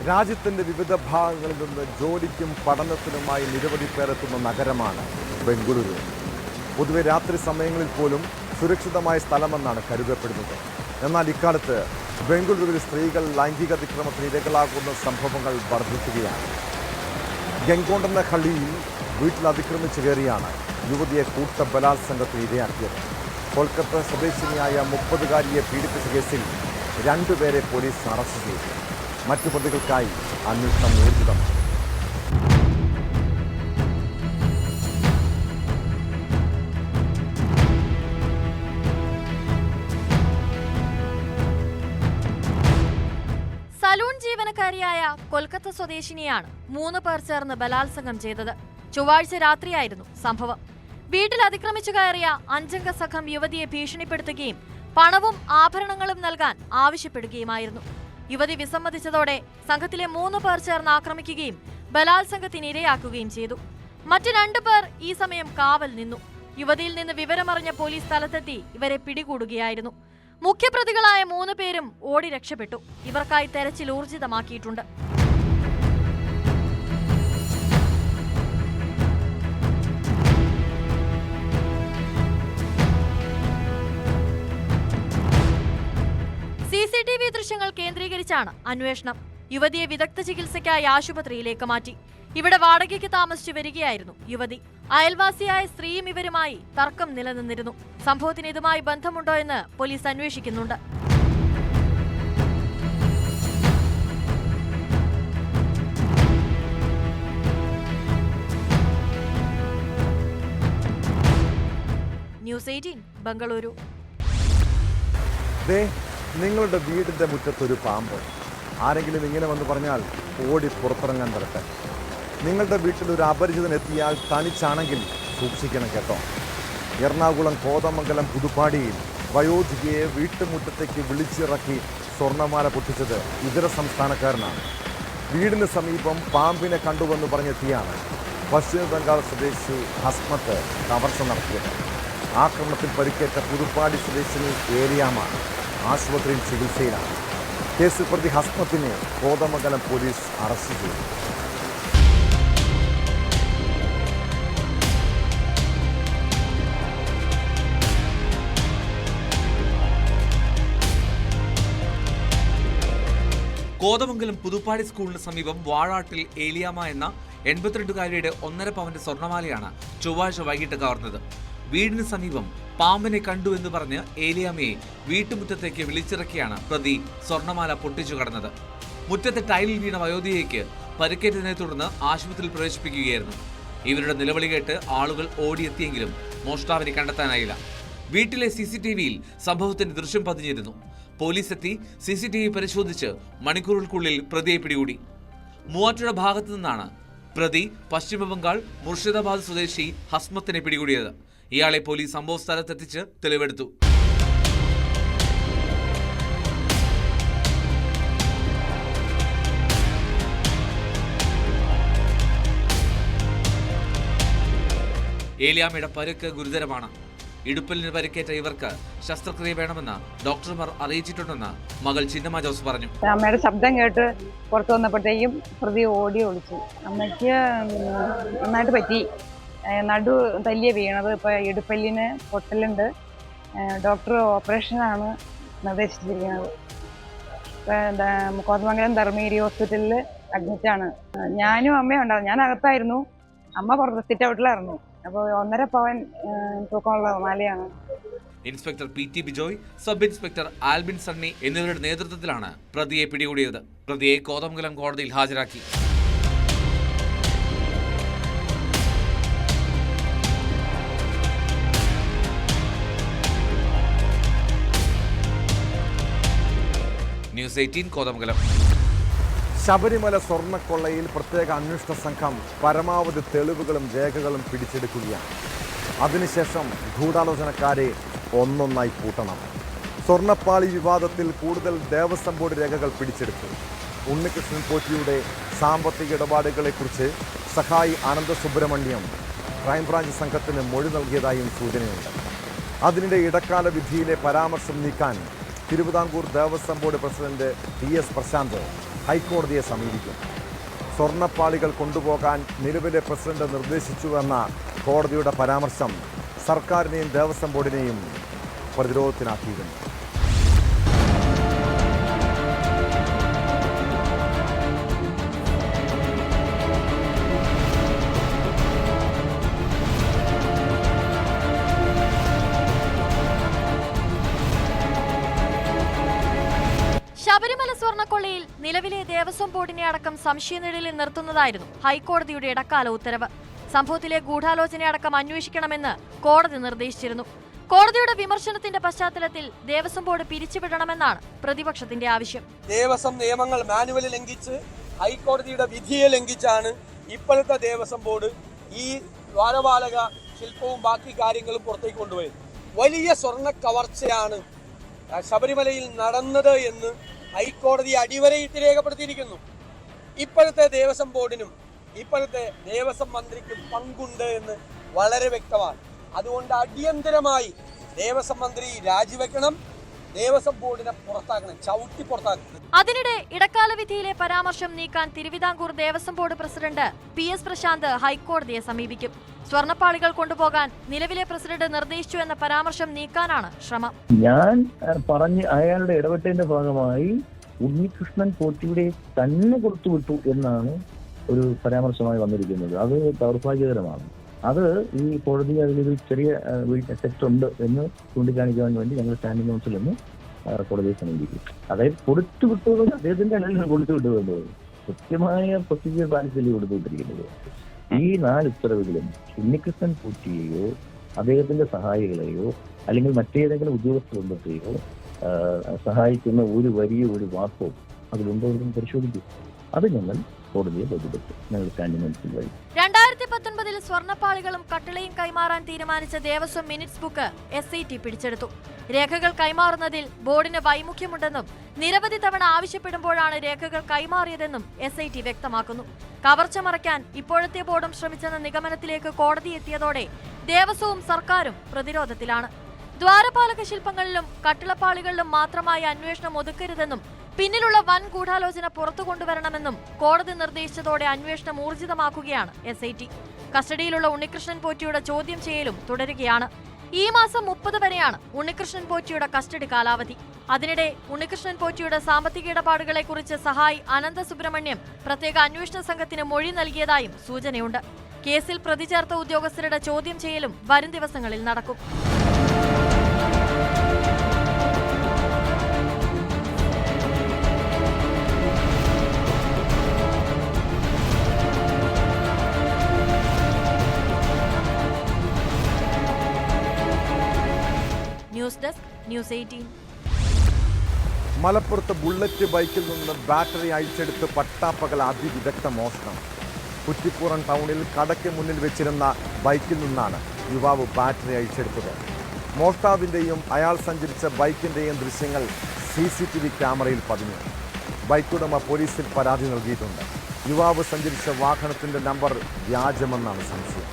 രാജ്യത്തിൻ്റെ വിവിധ ഭാഗങ്ങളിൽ നിന്ന് ജോലിക്കും പഠനത്തിനുമായി നിരവധി പേർ എത്തുന്ന നഗരമാണ് ബംഗളൂരു. പൊതുവെ രാത്രി സമയങ്ങളിൽ പോലും സുരക്ഷിതമായ സ്ഥലമെന്നാണ് കരുതപ്പെടുന്നത്. എന്നാൽ ഇക്കാലത്ത് ബംഗളൂരുവിൽ സ്ത്രീകൾ ലൈംഗിക അതിക്രമത്തിന് ഇരകളാകുന്ന സംഭവങ്ങൾ വർദ്ധിക്കുകയാണ്. ഗംഗോണ്ടെന്ന ഹള്ളിയിൽ വീട്ടിൽ അതിക്രമിച്ചു കയറിയാണ് യുവതിയെ കൂട്ട ബലാത്സംഗത്തിന് ഇരയാക്കിയത്. കൊൽക്കത്ത സ്വദേശിനിയായ 30-കാരിയെ പീഡിപ്പിച്ച കേസിൽ 2 പേരെ പോലീസ് അറസ്റ്റ് ചെയ്തു. മറ്റു പ്രതികൾക്കായി അന്വേഷണം ഊർജിതമാണ്. സലൂൺ ജീവനക്കാരിയായ കൊൽക്കത്ത സ്വദേശിനിയാണ് 3 പേർ ചേർന്ന് ബലാത്സംഗം ചെയ്തത്. ചൊവ്വാഴ്ച രാത്രിയായിരുന്നു സംഭവം. വീട്ടിൽ അതിക്രമിച്ചു കയറിയ 5-അംഗ സംഘം യുവതിയെ ഭീഷണിപ്പെടുത്തുകയും പണവും ആഭരണങ്ങളും നൽകാൻ ആവശ്യപ്പെടുകയുമായിരുന്നു. യുവതി വിസമ്മതിച്ചതോടെ സംഘത്തിലെ 3 പേർ ചേർന്ന് ആക്രമിക്കുകയും ബലാത്സംഗത്തിന് ഇരയാക്കുകയും ചെയ്തു. മറ്റ് 2 പേർ ഈ സമയം കാവൽ നിന്നു. യുവതിയിൽ നിന്ന് വിവരമറിഞ്ഞ പോലീസ് സ്ഥലത്തെത്തി ഇവരെ പിടികൂടുകയായിരുന്നു. മുഖ്യപ്രതികളായ 3 പേരും ഓടി രക്ഷപ്പെട്ടു. ഇവർക്കായി തെരച്ചിൽ ഊർജിതമാക്കിയിട്ടുണ്ട്. CCTV ദൃശ്യങ്ങൾ കേന്ദ്രീകരിച്ചാണ് അന്വേഷണം. യുവതിയെ വിദഗ്ധ ചികിത്സയ്ക്കായി ആശുപത്രിയിലേക്ക് മാറ്റി. ഇവിടെ വാടകയ്ക്ക് താമസിച്ചു വരികയായിരുന്നു യുവതി. അയൽവാസിയായ സ്ത്രീയും ഇവരുമായി തർക്കം നിലനിന്നിരുന്നു. സംഭവത്തിന് ഇതുമായി ബന്ധമുണ്ടോ എന്ന് പോലീസ് അന്വേഷിക്കുന്നുണ്ട്. ന്യൂസ് 18 ബംഗളൂരു. നിങ്ങളുടെ വീടിൻ്റെ മുറ്റത്തൊരു പാമ്പ്. ആരെങ്കിലും ഇങ്ങനെ വന്ന് പറഞ്ഞാൽ ഓടി പുറത്തിറങ്ങാൻ വരട്ടെ. നിങ്ങളുടെ വീട്ടിൽ ഒരു അപരിചിതൻ എത്തിയാൽ തനിച്ചാണെങ്കിൽ സൂക്ഷിക്കണം കേട്ടോ. എറണാകുളം കോതമംഗലം പുതുപ്പാടിയിൽ വയോധികയെ വീട്ടുമുറ്റത്തേക്ക് വിളിച്ചിറക്കി സ്വർണ്ണമാല പൊട്ടിച്ചത് ഇതര സംസ്ഥാനക്കാരനാണ്. വീടിന് സമീപം പാമ്പിനെ കണ്ടുവെന്ന് പറഞ്ഞെത്തിയാണ് പശ്ചിമ ബംഗാൾ സ്വദേശി ഹസ്മത്ത് കവർച്ച നടത്തിയത്. ആക്രമണത്തിൽ പരിക്കേറ്റ പുതുപ്പാടി സ്വദേശിനി ഏലിയാമ ആശുപത്രിയിൽ ചികിത്സയിലാണ്. കേസിൽ പ്രതി ഹസ്മത്തിനെ കോതമംഗലം പോലീസ് അറസ്റ്റ് ചെയ്തു. കോതമംഗലം പുതുപ്പാടി സ്കൂളിന് സമീപം വാഴാട്ടിൽ ഏലിയാമ എന്ന 82-കാരിയുടെ 1.5 പവന്റെ സ്വർണ്ണമാലയാണ് ചൊവ്വാഴ്ച വൈകിട്ട് കവർന്നത്. വീടിന് സമീപം പാമ്പിനെ കണ്ടു എന്ന് പറഞ്ഞ് ഏലിയാമയെ വീട്ടുമുറ്റത്തേക്ക് വിളിച്ചിറക്കിയാണ് പ്രതി സ്വർണ്ണമാല പൊട്ടിച്ചു കടന്നത്. മുറ്റത്തെ ടൈലിൽ വീണ വയോധികയ്ക്ക് പരിക്കേറ്റതിനെ തുടർന്ന് ആശുപത്രിയിൽ പ്രവേശിപ്പിക്കുകയായിരുന്നു. ഇവരുടെ നിലവിളി കേട്ട് ആളുകൾ ഓടിയെത്തിയെങ്കിലും മോഷ്ടാവിനെ കണ്ടെത്താനായില്ല. വീട്ടിലെ CCTVയിൽ സംഭവത്തിന്റെ ദൃശ്യം പതിഞ്ഞിരുന്നു. പോലീസ് എത്തി CCTV പരിശോധിച്ച് മണിക്കൂറുകൾക്കുള്ളിൽ പ്രതിയെ പിടികൂടി. മൂവാറ്റുപുഴ ഭാഗത്തു നിന്നാണ് പ്രതി പശ്ചിമബംഗാൾ മുർഷിദാബാദ് സ്വദേശി ഹസ്മത്തിനെ പിടികൂടിയത്. ഇയാളെ പോലീസ് സംഭവ സ്ഥലത്തെത്തിച്ച് തെളിവെടുത്തു. ഏലിയാമയുടെ പരുക്ക് ഗുരുതരമാണ്. ഇടുപ്പലിന് പരിക്കേറ്റ ഇവർക്ക് ശസ്ത്രക്രിയ വേണമെന്ന് ഡോക്ടർമാർ അറിയിച്ചിട്ടുണ്ടെന്ന് മകൾ ചിന്നമ്മ ജോസ് പറഞ്ഞു. അമ്മയുടെ ശബ്ദം കേട്ട് പുറത്തു വന്നപ്പോഴത്തേക്കും പ്രതി ഓടി ഒളിച്ചു. അമ്മയ്ക്ക് നന്നായിട്ട് പറ്റി. നടു തല്ലിയ വീണത്. ഇപ്പോൾ ഇടുപ്പല്ലിന് പൊട്ടലുണ്ട്. ഡോക്ടർ ഓപ്പറേഷനാണ് നിർദ്ദേശിച്ചിരിക്കുന്നത്. കോതമംഗലം ധർമ്മേരി ഹോസ്പിറ്റലിൽ അഡ്മിറ്റാണ്. ഞാനും അമ്മയും ഉണ്ടായിരുന്നു. ഞാൻ അകത്തായിരുന്നു, അമ്മ പുറത്ത് സിറ്റ് ഔട്ടിലായിരുന്നു. അപ്പോൾ 1.5 പവൻ തൂക്കമുള്ള മാലയാണ്. Inspector PT Bijoy, sub inspector Albin Sunny എന്നിവരുടെ നേതൃത്വത്തിലാണ് പ്രതിയെ പിടികൂടിയത്. പ്രതിയെ കോതമംഗലം കോടതിയിൽ ഹാജരാക്കി. ന്യൂസ് 18 കോതമംഗലം. ശബരിമല സ്വർണ്ണക്കൊള്ളയിൽ പ്രത്യേക അന്വേഷണ സംഘം പരമാവധി തെളിവുകളും രേഖകളും പിടിച്ചെടുക്കുകയാണ്. അതിനുശേഷം ഗൂഢാലോചനക്കാരെ ഒന്നൊന്നായി പൂട്ടണം. സ്വർണ്ണപ്പാളി വിവാദത്തിൽ കൂടുതൽ ദേവസ്വം ബോർഡ് രേഖകൾ പിടിച്ചെടുത്തു. ഉണ്ണികൃഷ്ണൻ പോറ്റിയുടെ സാമ്പത്തിക ഇടപാടുകളെക്കുറിച്ച് സഹായി അനന്തസുബ്രഹ്മണ്യം ക്രൈംബ്രാഞ്ച് സംഘത്തിന് മൊഴി നൽകിയതായും സൂചനയുണ്ട്. അതിനിടെ ഇടക്കാല വിധിയിലെ പരാമർശം നീക്കാൻ Travancore Devaswom board president T S. Prasanth ഹൈക്കോടതിയെ സമീപിക്കും. സ്വർണ്ണപ്പാളികൾ കൊണ്ടുപോകാൻ നിലവിലെ പ്രസിഡന്റ് നിർദ്ദേശിച്ചുവെന്ന കോടതിയുടെ പരാമർശം സർക്കാരിനെയും ദേവസ്വം ബോർഡിനെയും പ്രതിരോധത്തിലാക്കിയിരുന്നു. ശബരിമല സ്വർണ്ണക്കൊള്ളയിൽ നിലവിലെ ദേവസ്വം ബോർഡിനെ അടക്കം സംശയനിഴലിൽ നിർത്തുന്നതായിരുന്നു ഹൈക്കോടതിയുടെ ഇടക്കാല ഉത്തരവ്. സംഭവത്തിലെ ഗൂഢാലോചനയടക്കം അന്വേഷിക്കണമെന്ന് കോടതി നിർദ്ദേശിച്ചിരുന്നു. കോടതിയുടെ വിമർശനത്തിന്റെ പശ്ചാത്തലത്തിൽ ദേവസ്വം ബോർഡ് പിരിച്ചുവിടണമെന്നാണ് പ്രതിപക്ഷത്തിന്റെ ആവശ്യം. ദേവസ്വം നിയമങ്ങൾ മാനുവൽ ലംഘിച്ച് ഹൈക്കോടതിയുടെ വിധിയെ ലംഘിച്ചാണ് ഇപ്പോഴത്തെ ദേവസ്വം ബോർഡ് ഈ ദ്വാരപാലക ശില്പവും ബാക്കി കാര്യങ്ങളും പുറത്തേക്ക് കൊണ്ടുപോയത്. വലിയ സ്വർണ്ണ കവർച്ചയാണ് ശബരിമലയിൽ നടന്നത് എന്ന് ഹൈക്കോടതി അടിവരയിട്ട് രേഖപ്പെടുത്തിയിരിക്കുന്നു. ഇപ്പോഴത്തെ ദേവസ്വം ബോർഡിനും ഇപ്പോഴത്തെ ദേവസ്വം മന്ത്രിക്കും പങ്കുണ്ട് എന്ന് വളരെ വ്യക്തമാണ്. അതുകൊണ്ട് അടിയന്തരമായി ദേവസ്വം മന്ത്രി രാജിവെക്കണം, ദേവസ്വം ബോർഡിനെ പുറത്താക്കണം, ചവിട്ടി പുറത്താക്കണം. അതിനിടെ ഇടക്കാല വിധിയിലെ പരാമർശം നീക്കാൻ Travancore Devaswom board president T S. Prasanth ഹൈക്കോടതിയെ സമീപിക്കും. സ്വർണ്ണപ്പാളികൾ കൊണ്ടുപോകാൻ നിലവിലെ പ്രസിഡന്റ് നിർദ്ദേശിച്ചു എന്ന പരാമർശം നീക്കാനാണ് ശ്രമം. ഞാൻ പറഞ്ഞ് അയാളുടെ ഇടപെട്ടതിന്റെ ഭാഗമായി ഉണ്ണികൃഷ്ണൻ പോറ്റിയുടെ തന്നെ കൊടുത്തുവിട്ടു എന്നാണ് ഒരു പരാമർശമായി വന്നിരിക്കുന്നത്. അത് ദൗർഭാഗ്യകരമാണ്. അത് ഈ കോടതി അതിലൊരു ചെറിയ തെറ്റുണ്ട് എന്ന് ചൂണ്ടിക്കാണിക്കാൻ വേണ്ടി ഞങ്ങൾ സ്റ്റാൻഡിംഗ് കൗൺസിൽ നിന്ന് കോടതിയെ സമീപിക്കും. അതായത് കൊടുത്തുവിട്ടു അദ്ദേഹത്തിന്റെ അല്ലെങ്കിൽ കൊടുത്തുവിട്ടു കൃത്യമായ പ്രൊസീജിയർ പാലിച്ചല്ലേ കൊടുത്തുവിട്ടിരിക്കുന്നത്. ഈ 4 ഉത്തരവുകളും ഉണ്ണികൃഷ്ണൻ പോറ്റിയെയോ അദ്ദേഹത്തിന്റെ സഹായികളെയോ അല്ലെങ്കിൽ മറ്റേതെങ്കിലും ഉദ്യോഗസ്ഥ ബന്ധത്തെയോ സഹായിക്കുന്ന ഒരു വരിയോ ഒരു വാക്കോ അതിലുണ്ടോ എന്ന് പരിശോധിക്കും. അത് ഞങ്ങൾ കോടതിയെ ബോധ്യപ്പെട്ടു. ഞങ്ങൾ സ്റ്റാൻഡിംഗ് കൗൺസിൽ വഴി 2019 സ്വർണ്ണപ്പാളികളും കട്ടിളയും കൈമാറാൻ തീരുമാനിച്ച ദേവസ്വം മിനിറ്റ്സ് ബുക്ക് SIT പിടിച്ചെടുത്തു. രേഖകൾ കൈമാറുന്നതിൽ ബോർഡിന് വൈമുഖ്യമുണ്ടെന്നും നിരവധി തവണ ആവശ്യപ്പെടുമ്പോഴാണ് രേഖകൾ കൈമാറിയതെന്നും SIT വ്യക്തമാക്കുന്നു. കവർച്ച മറയ്ക്കാൻ ഇപ്പോഴത്തെ ബോർഡും ശ്രമിച്ചെന്ന നിഗമനത്തിലേക്ക് കോടതി എത്തിയതോടെ ദേവസ്വവും സർക്കാരും പ്രതിരോധത്തിലാണ്. ദ്വാരപാലക ശില്പങ്ങളിലും കട്ടിളപ്പാളികളിലും മാത്രമായി അന്വേഷണം ഒതുക്കരുതെന്നും പിന്നിലുള്ള വൻ ഗൂഢാലോചന പുറത്തു കൊണ്ടുവരണമെന്നും കോടതി നിർദ്ദേശിച്ചതോടെ അന്വേഷണം ഊർജിതമാക്കുകയാണ് SIT. കസ്റ്റഡിയിലുള്ള ഉണ്ണികൃഷ്ണൻ പോറ്റിയുടെ ചോദ്യം ചെയ്യലും തുടരുകയാണ്. ഈ മാസം 30 വരെയാണ് ഉണ്ണികൃഷ്ണൻ പോറ്റിയുടെ കസ്റ്റഡി കാലാവധി. അതിനിടെ ഉണ്ണികൃഷ്ണൻ പോറ്റിയുടെ സാമ്പത്തിക ഇടപാടുകളെക്കുറിച്ച് സഹായി അനന്തസുബ്രഹ്മണ്യം പ്രത്യേക അന്വേഷണ സംഘത്തിന് മൊഴി നൽകിയതായും സൂചനയുണ്ട്. കേസിൽ പ്രതി ചേർത്ത ഉദ്യോഗസ്ഥരുടെ ചോദ്യം ചെയ്യലും വരും ദിവസങ്ങളിൽ നടക്കും. News desk news 18. മലപ്പുറത്ത് ബുള്ളറ്റ് ബൈക്കിൽ നിന്ന് ബാറ്ററി അഴിച്ചെടുത്ത് പട്ടാപ്പകൽ അതിവിദഗ്ധ മോഷണം. കുറ്റിപ്പുറം ടൗണിൽ കടയ്ക്ക് മുന്നിൽ വെച്ചിരുന്ന ബൈക്കിൽ നിന്നാണ് യുവാവ് ബാറ്ററി അഴിച്ചെടുത്തത്. മോഷ്ടാവിൻ്റെയും അയാൾ സഞ്ചരിച്ച ബൈക്കിൻ്റെയും ദൃശ്യങ്ങൾ CCTV ക്യാമറയിൽ പതിഞ്ഞു. ബൈക്കുടമ പോലീസിൽ പരാതി നൽകിയിട്ടുണ്ട്. യുവാവ് സഞ്ചരിച്ച വാഹനത്തിൻ്റെ നമ്പർ വ്യാജമെന്നാണ് സംശയം.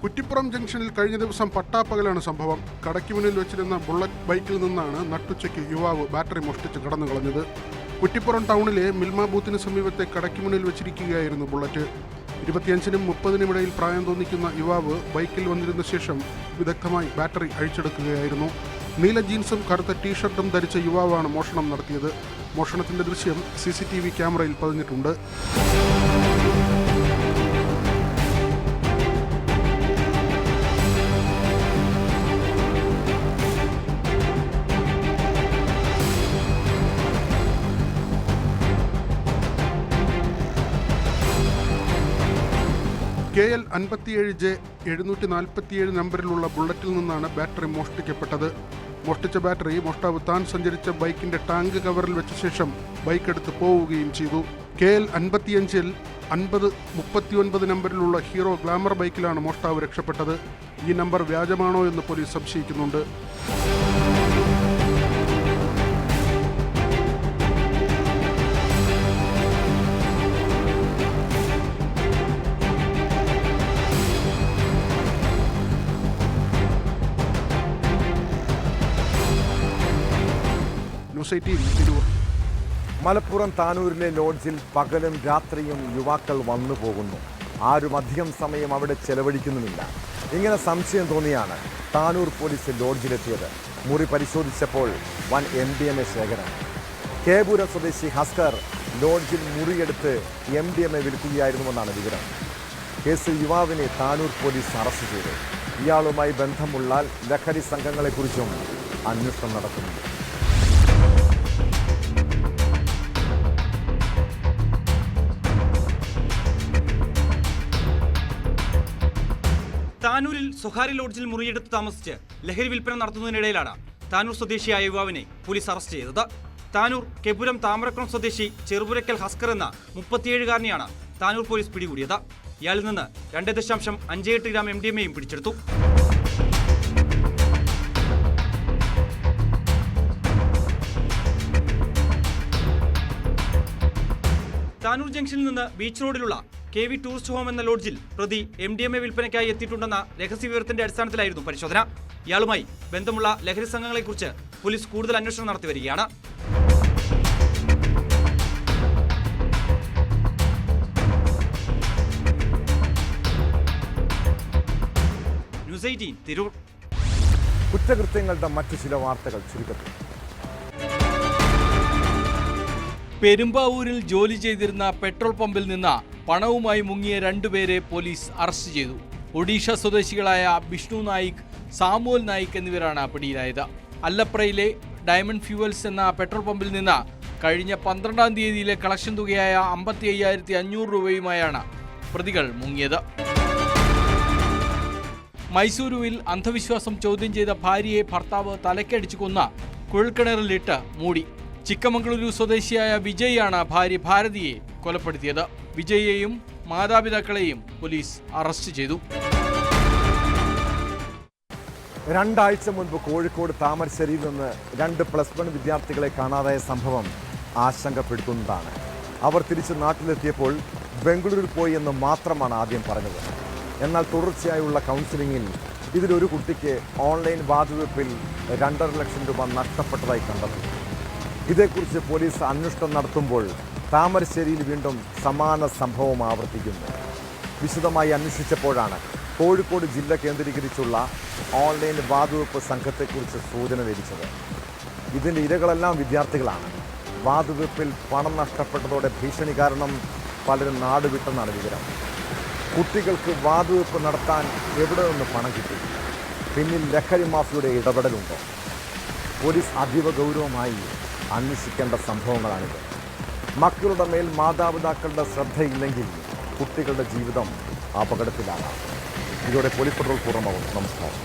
കുറ്റിപ്പുറം ജംഗ്ഷനിൽ കഴിഞ്ഞ ദിവസം പട്ടാപ്പകലാണ് സംഭവം. കടയ്ക്ക് മുന്നിൽ വെച്ചിരുന്ന ബുള്ളറ്റ് ബൈക്കിൽ നിന്നാണ് നട്ടുച്ചയ്ക്ക് യുവാവ് ബാറ്ററി മോഷ്ടിച്ച് കടന്നു കളഞ്ഞത്. കുറ്റിപ്പുറം ടൗണിലെ മിൽമ ബൂത്തിന് സമീപത്തെ കടയ്ക്ക് മുന്നിൽ വെച്ചിരിക്കുകയായിരുന്നു ബുള്ളറ്റ്. 25-നും 30-നും ഇടയിൽ പ്രായം തോന്നിക്കുന്ന യുവാവ് ബൈക്കിൽ വന്നിരുന്ന ശേഷം വിദഗ്ധമായി ബാറ്ററി അഴിച്ചെടുക്കുകയായിരുന്നു. നീല ജീൻസും കറുത്ത ടീഷർട്ടും ധരിച്ച യുവാവാണ് മോഷണം നടത്തിയത്. മോഷണത്തിന്റെ ദൃശ്യം CCTV ക്യാമറയിൽ പതിഞ്ഞിട്ടുണ്ട്. KL 57J 747 നമ്പറിലുള്ള ബുള്ളറ്റിൽ നിന്നാണ് ബാറ്ററി മോഷ്ടിക്കപ്പെട്ടത്. മോഷ്ടിച്ച ബാറ്ററി മോഷ്ടാവ് താൻ സഞ്ചരിച്ച ബൈക്കിന്റെ ടാങ്ക് കവറിൽ വെച്ച ശേഷം ബൈക്ക് എടുത്ത് പോവുകയും ചെയ്തു. KL 55-ൽ 5039 നമ്പറിലുള്ള ഹീറോ ഗ്ലാമർ ബൈക്കിലാണ് മോഷ്ടാവ് രക്ഷപ്പെട്ടത്. ഈ നമ്പർ വ്യാജമാണോ എന്ന് പോലീസ് സംശയിക്കുന്നുണ്ട്. മലപ്പുറം താനൂരിലെ ലോഡ്ജിൽ പകലും രാത്രിയും യുവാക്കൾ വന്നു പോകുന്നു. ആരും അധികം സമയം അവിടെ ചെലവഴിക്കുന്നുമില്ല. ഇങ്ങനെ സംശയം തോന്നിയാണ് താനൂർ പോലീസ് ലോഡ്ജിലെത്തിയത്. മുറി പരിശോധിച്ചപ്പോൾ വൻ MDMA ശേഖരം. കേബൂര സ്വദേശി ഹസ്കർ ലോഡ്ജിൽ മുറിയെടുത്ത് MDMA വിൽക്കുകയായിരുന്നുവെന്നാണ് വിവരം. കേസിൽ യുവാവിനെ താനൂർ പോലീസ് അറസ്റ്റ് ചെയ്തു. ഇയാളുമായി ബന്ധമുള്ള ലഹരി സംഘങ്ങളെക്കുറിച്ചും അന്വേഷണം നടത്തുന്നുണ്ട്. താനൂരിൽ സ്വകാര്യ ലോഡ്ജിൽ മുറിയെടുത്ത് താമസിച്ച് ലഹരി വിൽപ്പന നടത്തുന്നതിനിടയിലാണ് താനൂർ സ്വദേശിയായ യുവാവിനെ പോലീസ് അറസ്റ്റ് ചെയ്തത്. താനൂർ കെപുരം താമരക്കുളം സ്വദേശി ചെറുപുരക്കൽ ഹസ്കർ എന്ന 37-കാരനെയാണ് താനൂർ പോലീസ് പിടികൂടിയത്. ഇയാളിൽ നിന്ന് 2.58 ഗ്രാം MDMAയും പിടിച്ചെടുത്തു. താനൂർ ജംഗ്ഷനിൽ നിന്ന് ബീച്ച് റോഡിലുള്ള KV ടൂറിസ്റ്റ് ഹോം എന്ന ലോഡ്ജിൽ പ്രതി MDMA വിൽപ്പനയ്ക്കായി എത്തിയിട്ടുണ്ടെന്ന രഹസ്യവിവരത്തിന്റെ അടിസ്ഥാനത്തിലായിരുന്നു പരിശോധന. ഇയാളുമായി ബന്ധമുള്ള ലഹരി സംഘങ്ങളെക്കുറിച്ച് പോലീസ് കൂടുതൽ അന്വേഷണം നടത്തി വരികയാണ്. ന്യൂസ് 18 തിരൂർ. കുറ്റകൃത്യങ്ങളുടെ മറ്റു ചില വാർത്തകൾ ചുരുക്കത്തിൽ. പെരുമ്പാവൂരിൽ ജോലി ചെയ്തിരുന്ന പെട്രോൾ പമ്പിൽ നിന്ന് പണവുമായി മുങ്ങിയ 2 പേരെ പോലീസ് അറസ്റ്റ് ചെയ്തു. ഒഡീഷ സ്വദേശികളായ ബിഷ്ണു നായിക്, സാമുവൽ നായിക് എന്നിവരാണ് പിടിയിലായത്. അല്ലപ്രയിലെ ഡയമണ്ട് ഫ്യൂവൽസ് എന്ന പെട്രോൾ പമ്പിൽ നിന്ന് കഴിഞ്ഞ 12-ാം തീയതിയിലെ കളക്ഷൻ തുകയായ 55,500 രൂപയുമായാണ് പ്രതികൾ മുങ്ങിയത്. മൈസൂരുവിൽ അന്ധവിശ്വാസം ചോദ്യം ചെയ്ത ഭാര്യയെ ഭർത്താവ് തലക്കടിച്ചു കൊന്ന കുഴൽക്കിണറിലിട്ട് മൂടി. ചിക്കമംഗളൂരു സ്വദേശിയായ വിജയാണ് ഭാര്യ ഭാരതിയെ കൊലപ്പെടുത്തിയത്. വിജയെയും മാതാപിതാക്കളെയും പോലീസ് അറസ്റ്റ് ചെയ്തു. 2 ആഴ്ച മുൻപ് കോഴിക്കോട് താമരശ്ശേരിയിൽ നിന്ന് 2 +1 വിദ്യാർത്ഥികളെ കാണാതായ സംഭവം ആശങ്കപ്പെടുത്തുന്നതാണ്. അവർ തിരിച്ച് നാട്ടിലെത്തിയപ്പോൾ ബംഗളൂരുവിൽ പോയി എന്ന് മാത്രമാണ് ആദ്യം പറഞ്ഞത്. എന്നാൽ തുടർച്ചയായുള്ള കൗൺസിലിംഗിൽ ഇതിലൊരു കുട്ടിക്ക് ഓൺലൈൻ വാതുവെപ്പിൽ 2.5 ലക്ഷം രൂപ നഷ്ടപ്പെട്ടതായി കണ്ടെത്തി. ഇതേക്കുറിച്ച് പോലീസ് അന്വേഷണം നടത്തുമ്പോൾ താമരശ്ശേരിയിൽ വീണ്ടും സമാന സംഭവം ആവർത്തിക്കുന്നു. വിശദമായി അന്വേഷിച്ചപ്പോഴാണ് കോഴിക്കോട് ജില്ല കേന്ദ്രീകരിച്ചുള്ള ഓൺലൈൻ വാതുവെപ്പ് സംഘത്തെക്കുറിച്ച് സൂചന ലഭിച്ചത്. ഇതിൻ്റെ ഇരകളെല്ലാം വിദ്യാർത്ഥികളാണ്. വാതുവെപ്പിൽ പണം നഷ്ടപ്പെട്ടതോടെ ഭീഷണി കാരണം പലരും നാടുവിട്ടെന്നാണ് വിവരം. കുട്ടികൾക്ക് വാതുവെപ്പ് നടത്താൻ എവിടെ നിന്ന് പണം കിട്ടി? പിന്നിൽ ലഹരി മാഫിയയുടെ ഇടപെടലുണ്ടോ? പോലീസ് അതീവ ഗൗരവമായി അന്വേഷിക്കേണ്ട സംഭവങ്ങളാണിത്. മക്കളുടെ മേൽ മാതാപിതാക്കളുടെ ശ്രദ്ധയില്ലെങ്കിൽ കുട്ടികളുടെ ജീവിതം അപകടത്തിലാകാം. ഇതോടെ പോലീസ് പെട്രോൾ പൂർണ്ണമാവും. നമസ്കാരം.